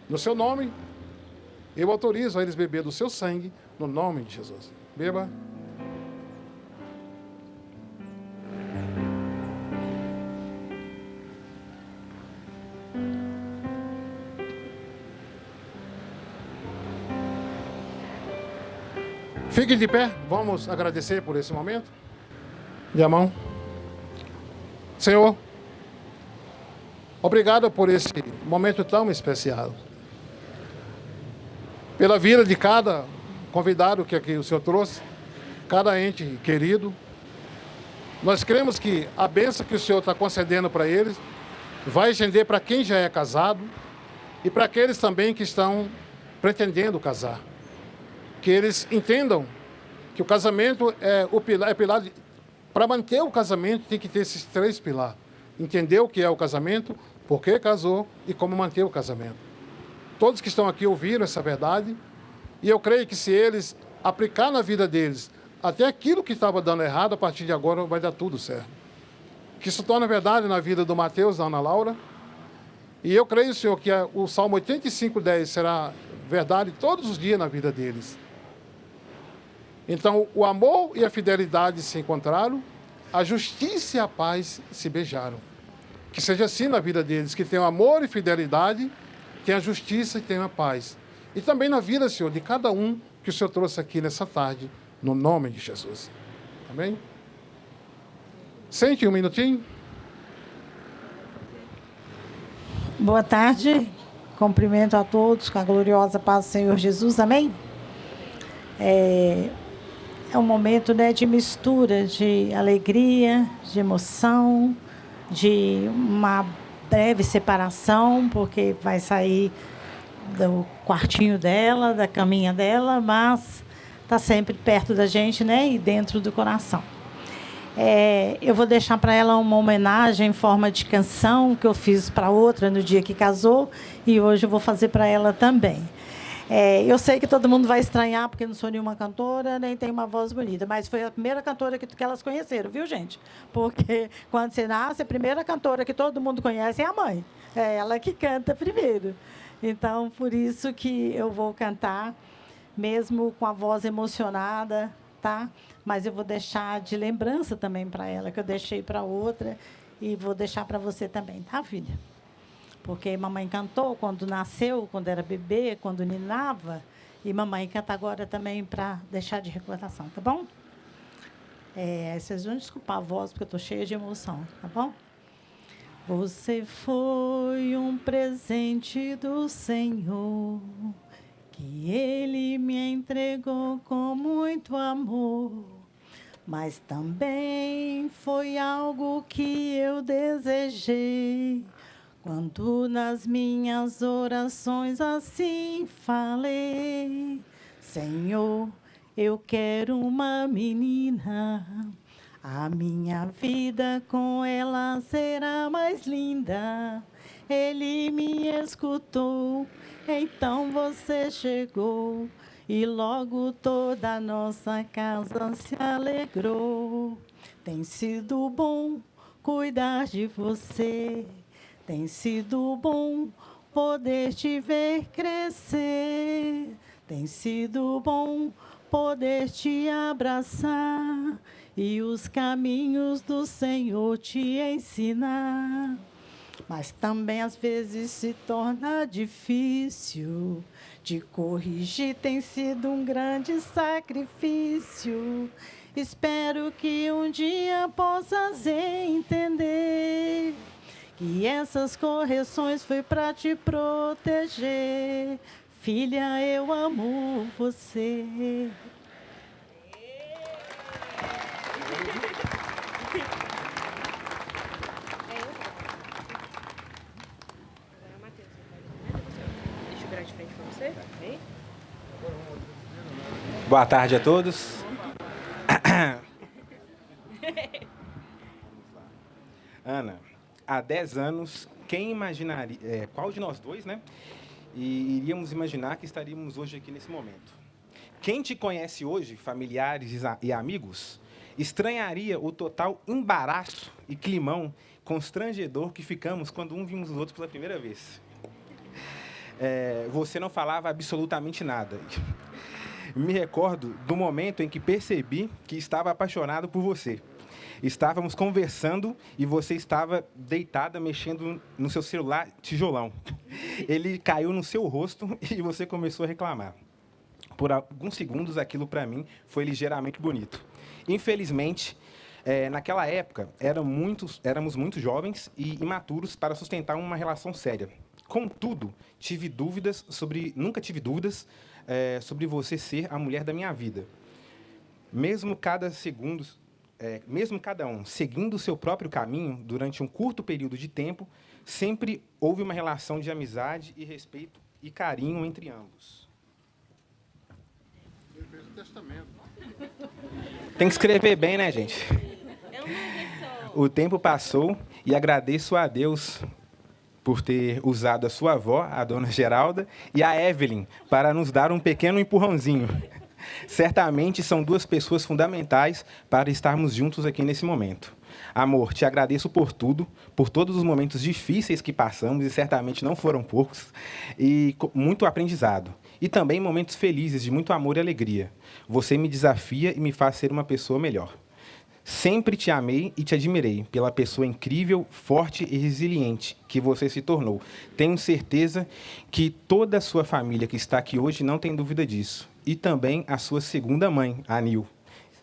no seu nome, eu autorizo a eles beber do seu sangue, no nome de Jesus. Beba. Fique de pé, vamos agradecer por esse momento. De a mão. Senhor, obrigado por esse momento tão especial. Pela vida de cada convidado que aqui o Senhor trouxe, cada ente querido. Nós cremos que a bênção que o Senhor está concedendo para eles vai estender para quem já é casado e para aqueles também que estão pretendendo casar. Que eles entendam que o casamento é o pilar, para manter o casamento tem que ter esses 3 pilares. Entender o que é o casamento, por que casou e como manter o casamento. Todos que estão aqui ouviram essa verdade e eu creio que se eles aplicar na vida deles até aquilo que estava dando errado, a partir de agora vai dar tudo certo. Que isso torna verdade na vida do Mateus, da Ana Laura. E eu creio, Senhor, que o Salmo 85:10 será verdade todos os dias na vida deles. Então, o amor e a fidelidade se encontraram, a justiça e a paz se beijaram. Que seja assim na vida deles, que tenham amor e fidelidade, tenha justiça e tenha paz. E também na vida, Senhor, de cada um que o Senhor trouxe aqui nessa tarde, no nome de Jesus. Amém? Sente um minutinho. Boa tarde. Cumprimento a todos com a gloriosa paz do Senhor Jesus, amém? É um momento, né, de mistura, de alegria, de emoção, de uma breve separação, porque vai sair do quartinho dela, da caminha dela, mas está sempre perto da gente, né, e dentro do coração. Eu vou deixar para ela uma homenagem em forma de canção que eu fiz para outra no dia que casou e hoje eu vou fazer para ela também. Eu sei que todo mundo vai estranhar porque não sou nenhuma cantora, nem tenho uma voz bonita, mas foi a primeira cantora que elas conheceram, viu, gente? Porque quando você nasce, a primeira cantora que todo mundo conhece é a mãe. É ela que canta primeiro. Então, por isso que eu vou cantar, mesmo com a voz emocionada, tá? Mas eu vou deixar de lembrança também para ela, que eu deixei para outra, e vou deixar para você também, tá, filha? Porque mamãe cantou quando nasceu, quando era bebê, quando ninava, e mamãe canta agora também para deixar de recordação, tá bom? Vocês vão desculpar a voz, porque eu estou cheia de emoção, tá bom? Você foi um presente do Senhor, que Ele me entregou com muito amor, mas também foi algo que eu desejei, quando nas minhas orações assim falei: Senhor, eu quero uma menina, a minha vida com ela será mais linda. Ele me escutou, então você chegou, e logo toda a nossa casa se alegrou. Tem sido bom cuidar de você, tem sido bom poder te ver crescer, tem sido bom poder te abraçar e os caminhos do Senhor te ensinar. Mas também às vezes se torna difícil, de corrigir tem sido um grande sacrifício. Espero que um dia possas entender que essas correções foi para te proteger. Filha, eu amo você. Deixa eu virar de frente para você. Boa tarde a todos. Ana, há 10 anos, quem imaginaria, qual de nós dois, né? E iríamos imaginar que estaríamos hoje aqui nesse momento. Quem te conhece hoje, familiares e amigos, estranharia o total embaraço e climão constrangedor que ficamos quando vimos os outros pela primeira vez. Você não falava absolutamente nada. Me recordo do momento em que percebi que estava apaixonado por você. Estávamos conversando e você estava deitada, mexendo no seu celular tijolão. Ele caiu no seu rosto e você começou a reclamar. Por alguns segundos, aquilo para mim foi ligeiramente bonito. Infelizmente, naquela época, éramos muito jovens e imaturos para sustentar uma relação séria. Contudo, nunca tive dúvidas sobre você ser a mulher da minha vida. Mesmo cada um seguindo o seu próprio caminho durante um curto período de tempo, sempre houve uma relação de amizade e respeito e carinho entre ambos. Ele fez o testamento. Tem que escrever bem, né, gente? O tempo passou e agradeço a Deus por ter usado a sua avó, a dona Geralda, e a Evelyn para nos dar um pequeno empurrãozinho. Certamente são duas pessoas fundamentais para estarmos juntos aqui nesse momento. Amor, te agradeço por tudo, por todos os momentos difíceis que passamos, e certamente não foram poucos, e muito aprendizado. E também momentos felizes, de muito amor e alegria. Você me desafia e me faz ser uma pessoa melhor. Sempre te amei e te admirei pela pessoa incrível, forte e resiliente que você se tornou. Tenho certeza que toda a sua família que está aqui hoje não tem dúvida disso. E também a sua segunda mãe, a Nil.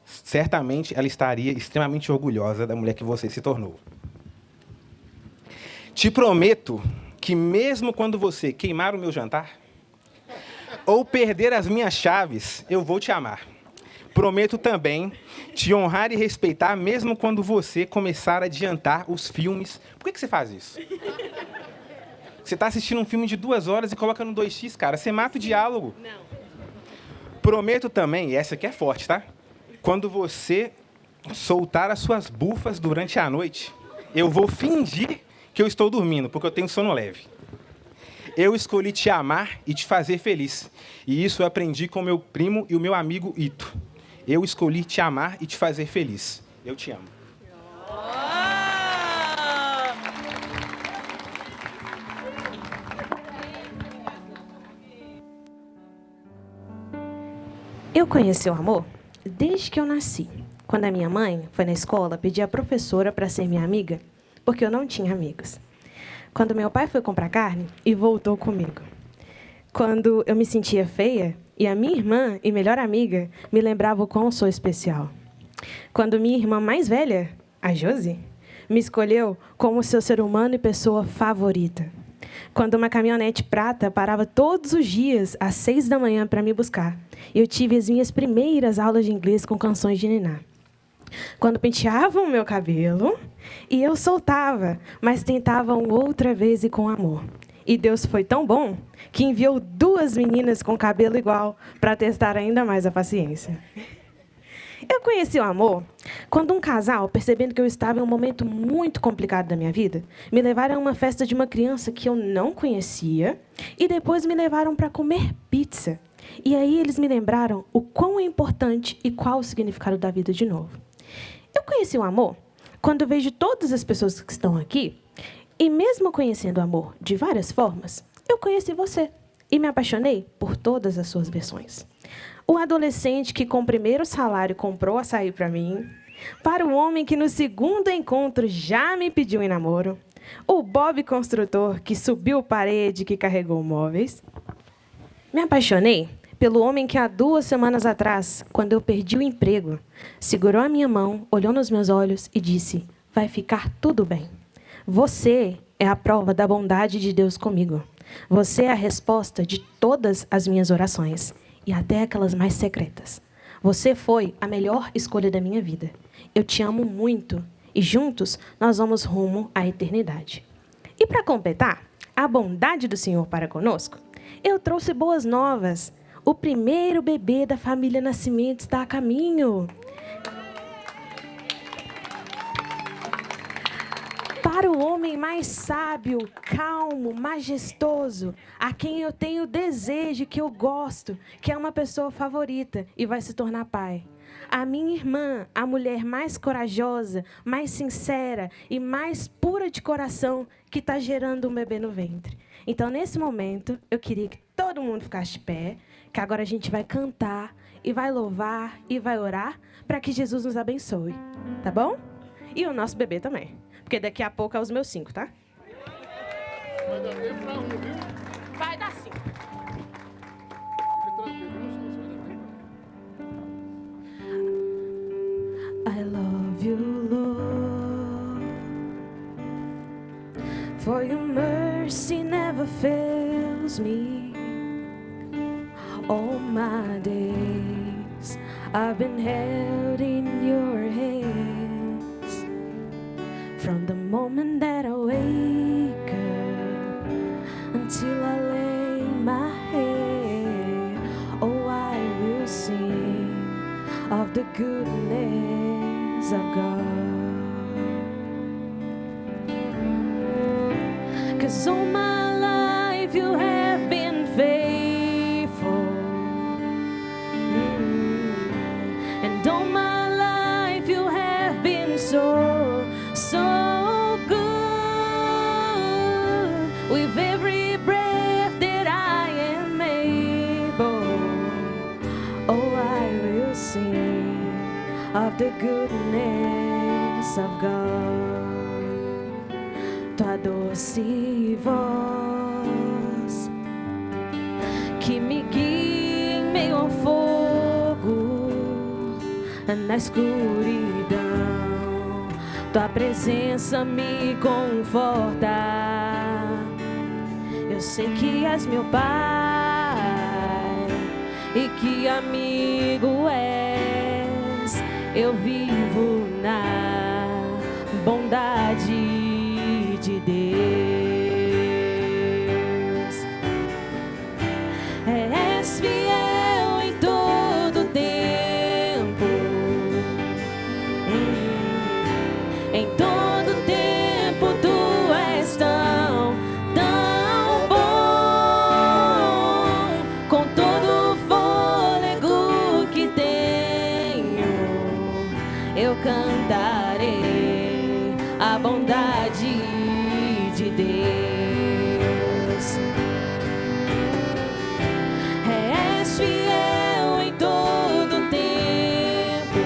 Certamente ela estaria extremamente orgulhosa da mulher que você se tornou. Te prometo que mesmo quando você queimar o meu jantar ou perder as minhas chaves, eu vou te amar. Prometo também te honrar e respeitar mesmo quando você começar a adiantar os filmes. Por que você faz isso? Você está assistindo um filme de 2 horas e coloca no 2x, cara. Você mata o diálogo. Não. Prometo também, e essa aqui é forte, tá? Quando você soltar as suas bufas durante a noite, eu vou fingir que eu estou dormindo, porque eu tenho sono leve. Eu escolhi te amar e te fazer feliz. E isso eu aprendi com meu primo e o meu amigo Ito. Eu escolhi te amar e te fazer feliz. Eu te amo. Eu conheci o amor desde que eu nasci. Quando a minha mãe foi na escola pedir a professora para ser minha amiga, porque eu não tinha amigos. Quando meu pai foi comprar carne e voltou comigo. Quando eu me sentia feia e a minha irmã e melhor amiga me lembrava o quão sou especial. Quando minha irmã mais velha, a Josi, me escolheu como seu ser humano e pessoa favorita. Quando uma caminhonete prata parava todos os dias às 6 da manhã para me buscar. Eu tive as minhas primeiras aulas de inglês com canções de niná. Quando penteavam o meu cabelo e eu soltava, mas tentavam outra vez e com amor. E Deus foi tão bom que enviou 2 meninas com cabelo igual para testar ainda mais a paciência. Eu conheci o amor quando um casal, percebendo que eu estava em um momento muito complicado da minha vida, me levaram a uma festa de uma criança que eu não conhecia e depois me levaram para comer pizza. E aí eles me lembraram o quão é importante e qual o significado da vida de novo. Eu conheci o amor quando vejo todas as pessoas que estão aqui e mesmo conhecendo o amor de várias formas, eu conheci você e me apaixonei por todas as suas versões. O adolescente que com o primeiro salário comprou açaí para mim, para o homem que no segundo encontro já me pediu em namoro, o Bob construtor que subiu parede, que carregou móveis. Me apaixonei pelo homem que há 2 semanas atrás, quando eu perdi o emprego, segurou a minha mão, olhou nos meus olhos e disse: vai ficar tudo bem. Você é a prova da bondade de Deus comigo. Você é a resposta de todas as minhas orações, e até aquelas mais secretas. Você foi a melhor escolha da minha vida. Eu te amo muito, e juntos nós vamos rumo à eternidade. E para completar a bondade do Senhor para conosco, eu trouxe boas novas. O primeiro bebê da família Nascimento está a caminho. Para o homem mais sábio, calmo, majestoso, a quem eu tenho desejo, que eu gosto, que é uma pessoa favorita e vai se tornar pai. A minha irmã, a mulher mais corajosa, mais sincera e mais pura de coração, que está gerando um bebê no ventre. Então, nesse momento, eu queria que todo mundo ficasse de pé, que agora a gente vai cantar e vai louvar e vai orar para que Jesus nos abençoe. Tá bom? E o nosso bebê também. Porque daqui a pouco é os meus 5, tá? Vai dar tempo pra 1, viu? Vai dar 5. I love you, Lord, for your mercy never fails me. All my days I've been held in your hands. From the moment that I wake up until I lay my head, oh, I will sing of the goodness of God. 'Cause all my life you have been faithful, and all my life you have been so good. With every breath that I am able, oh, I will sing of the goodness of God. Tua doce voz que me guia em meio ao fogo, na escuridão. Tua presença me conforta. Eu sei que és meu Pai e que amigo és. Eu vivo na bondade de Deus. És fiel em todo tempo. Em todo tempo tu és tão bom. Com todo o fôlego que tenho, eu cantarei a bondade de Deus. És fiel em todo tempo.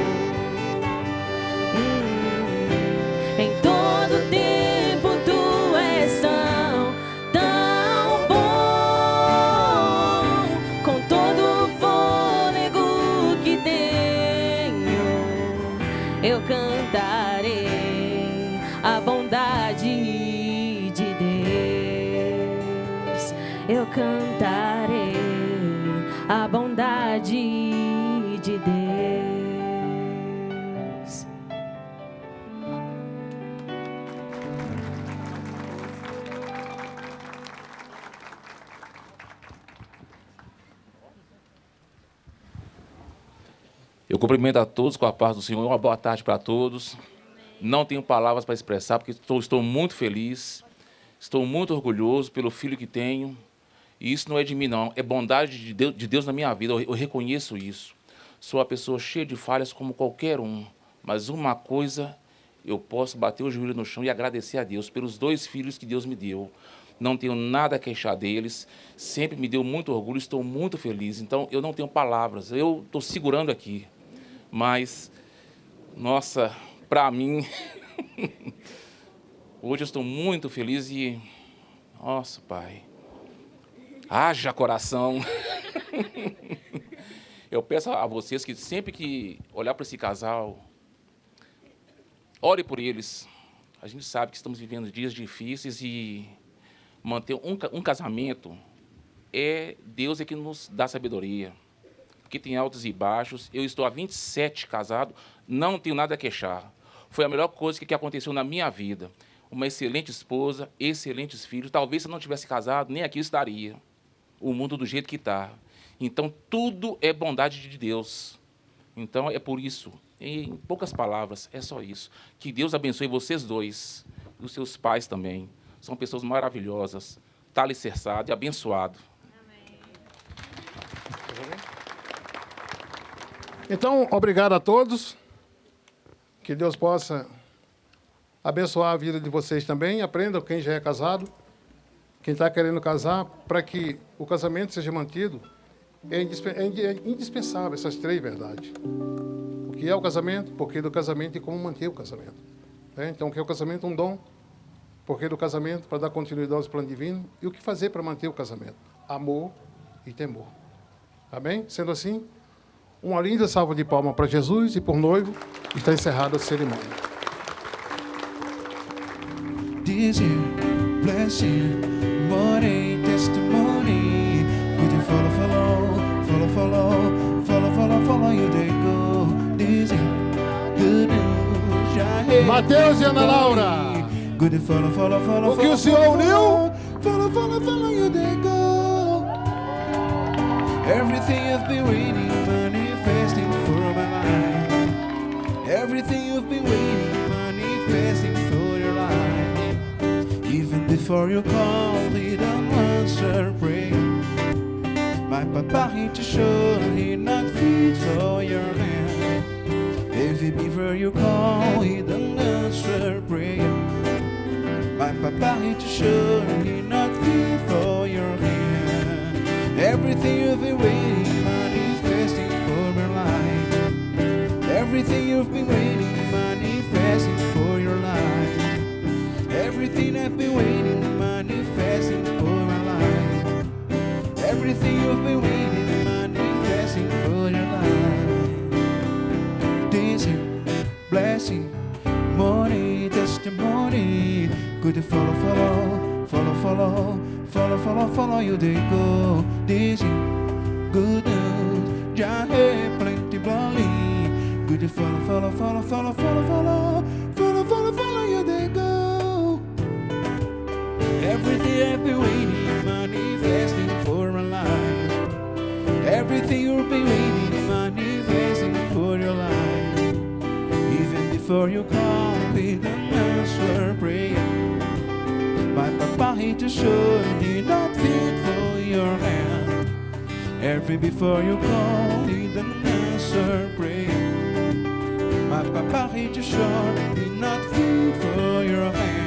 Em todo tempo tu és tão bom. Com todo o fôlego que tenho, eu cantarei a bondade de Deus. Eu cantarei a bondade de Deus. Eu cumprimento a todos com a paz do Senhor. Uma boa tarde para todos. Não tenho palavras para expressar, porque estou muito feliz, estou muito orgulhoso pelo filho que tenho. E isso não é de mim, não. É bondade de Deus na minha vida. Eu reconheço isso. Sou uma pessoa cheia de falhas como qualquer um. Mas uma coisa, eu posso bater o joelho no chão e agradecer a Deus pelos 2 filhos que Deus me deu. Não tenho nada a queixar deles. Sempre me deu muito orgulho. Estou muito feliz. Então, eu não tenho palavras. Eu estou segurando aqui. Mas, nossa, para mim, hoje eu estou muito feliz e, nossa, Pai, haja coração. Eu peço a vocês que sempre que olhar para esse casal, ore por eles. A gente sabe que estamos vivendo dias difíceis e manter um casamento, Deus é que nos dá sabedoria. Porque tem altos e baixos. Eu estou há 27 casado, não tenho nada a queixar. Foi a melhor coisa que aconteceu na minha vida. Uma excelente esposa, excelentes filhos. Talvez se eu não tivesse casado, nem aqui estaria. O mundo do jeito que está. Então, tudo é bondade de Deus. Então, é por isso, em poucas palavras, é só isso. Que Deus abençoe vocês 2, e os seus pais também. São pessoas maravilhosas. Está alicerçado e abençoado. Então, obrigado a todos. Que Deus possa abençoar a vida de vocês também. Aprendam quem já é casado, quem está querendo casar, para que o casamento seja mantido. É indispensável essas 3 verdades. O que é o casamento, o porquê do casamento e como manter o casamento. Então, o que é o casamento? Um dom. O porquê do casamento, para dar continuidade aos planos divinos. E o que fazer para manter o casamento? Amor e temor. Amém? Sendo assim, uma linda salva de palmas para Jesus e por noivo, está encerrada a cerimônia. This year, blessing, money, testimony. Good to follow, follow you they go. This year, good news, Mateus e Ana Laura. Good to follow. O que o Senhor uniu? Follow you they go. Everything you've been waiting, manifesting for my life. Everything you've been waiting, manifesting for your life. Even before you call, he don't answer prayer. My papa hit to show he not fit for your hand. Even before you call, he don't answer prayer. My papa hit to show he not fit for your hand. Everything you've been waiting, manifesting for your life. Everything you've been waiting, manifesting for your life. Everything I've been waiting, manifesting for my life. Everything you've been waiting, manifesting for your life. This year, blessing, money, testimony. Good to follow they go. This is good news. Jah have plenty blowing. Good to follow, follow, follow, follow, follow, follow, follow, follow, follow, you they go. Every day I've been waiting, manifesting for a life. Everything you've been waiting, manifesting for your life. Even before you call, with an answer prayer. My papa hate to show did not fit for your hand. Every before you call, with an answer prayer. My papa hate to show did not fit for your hand.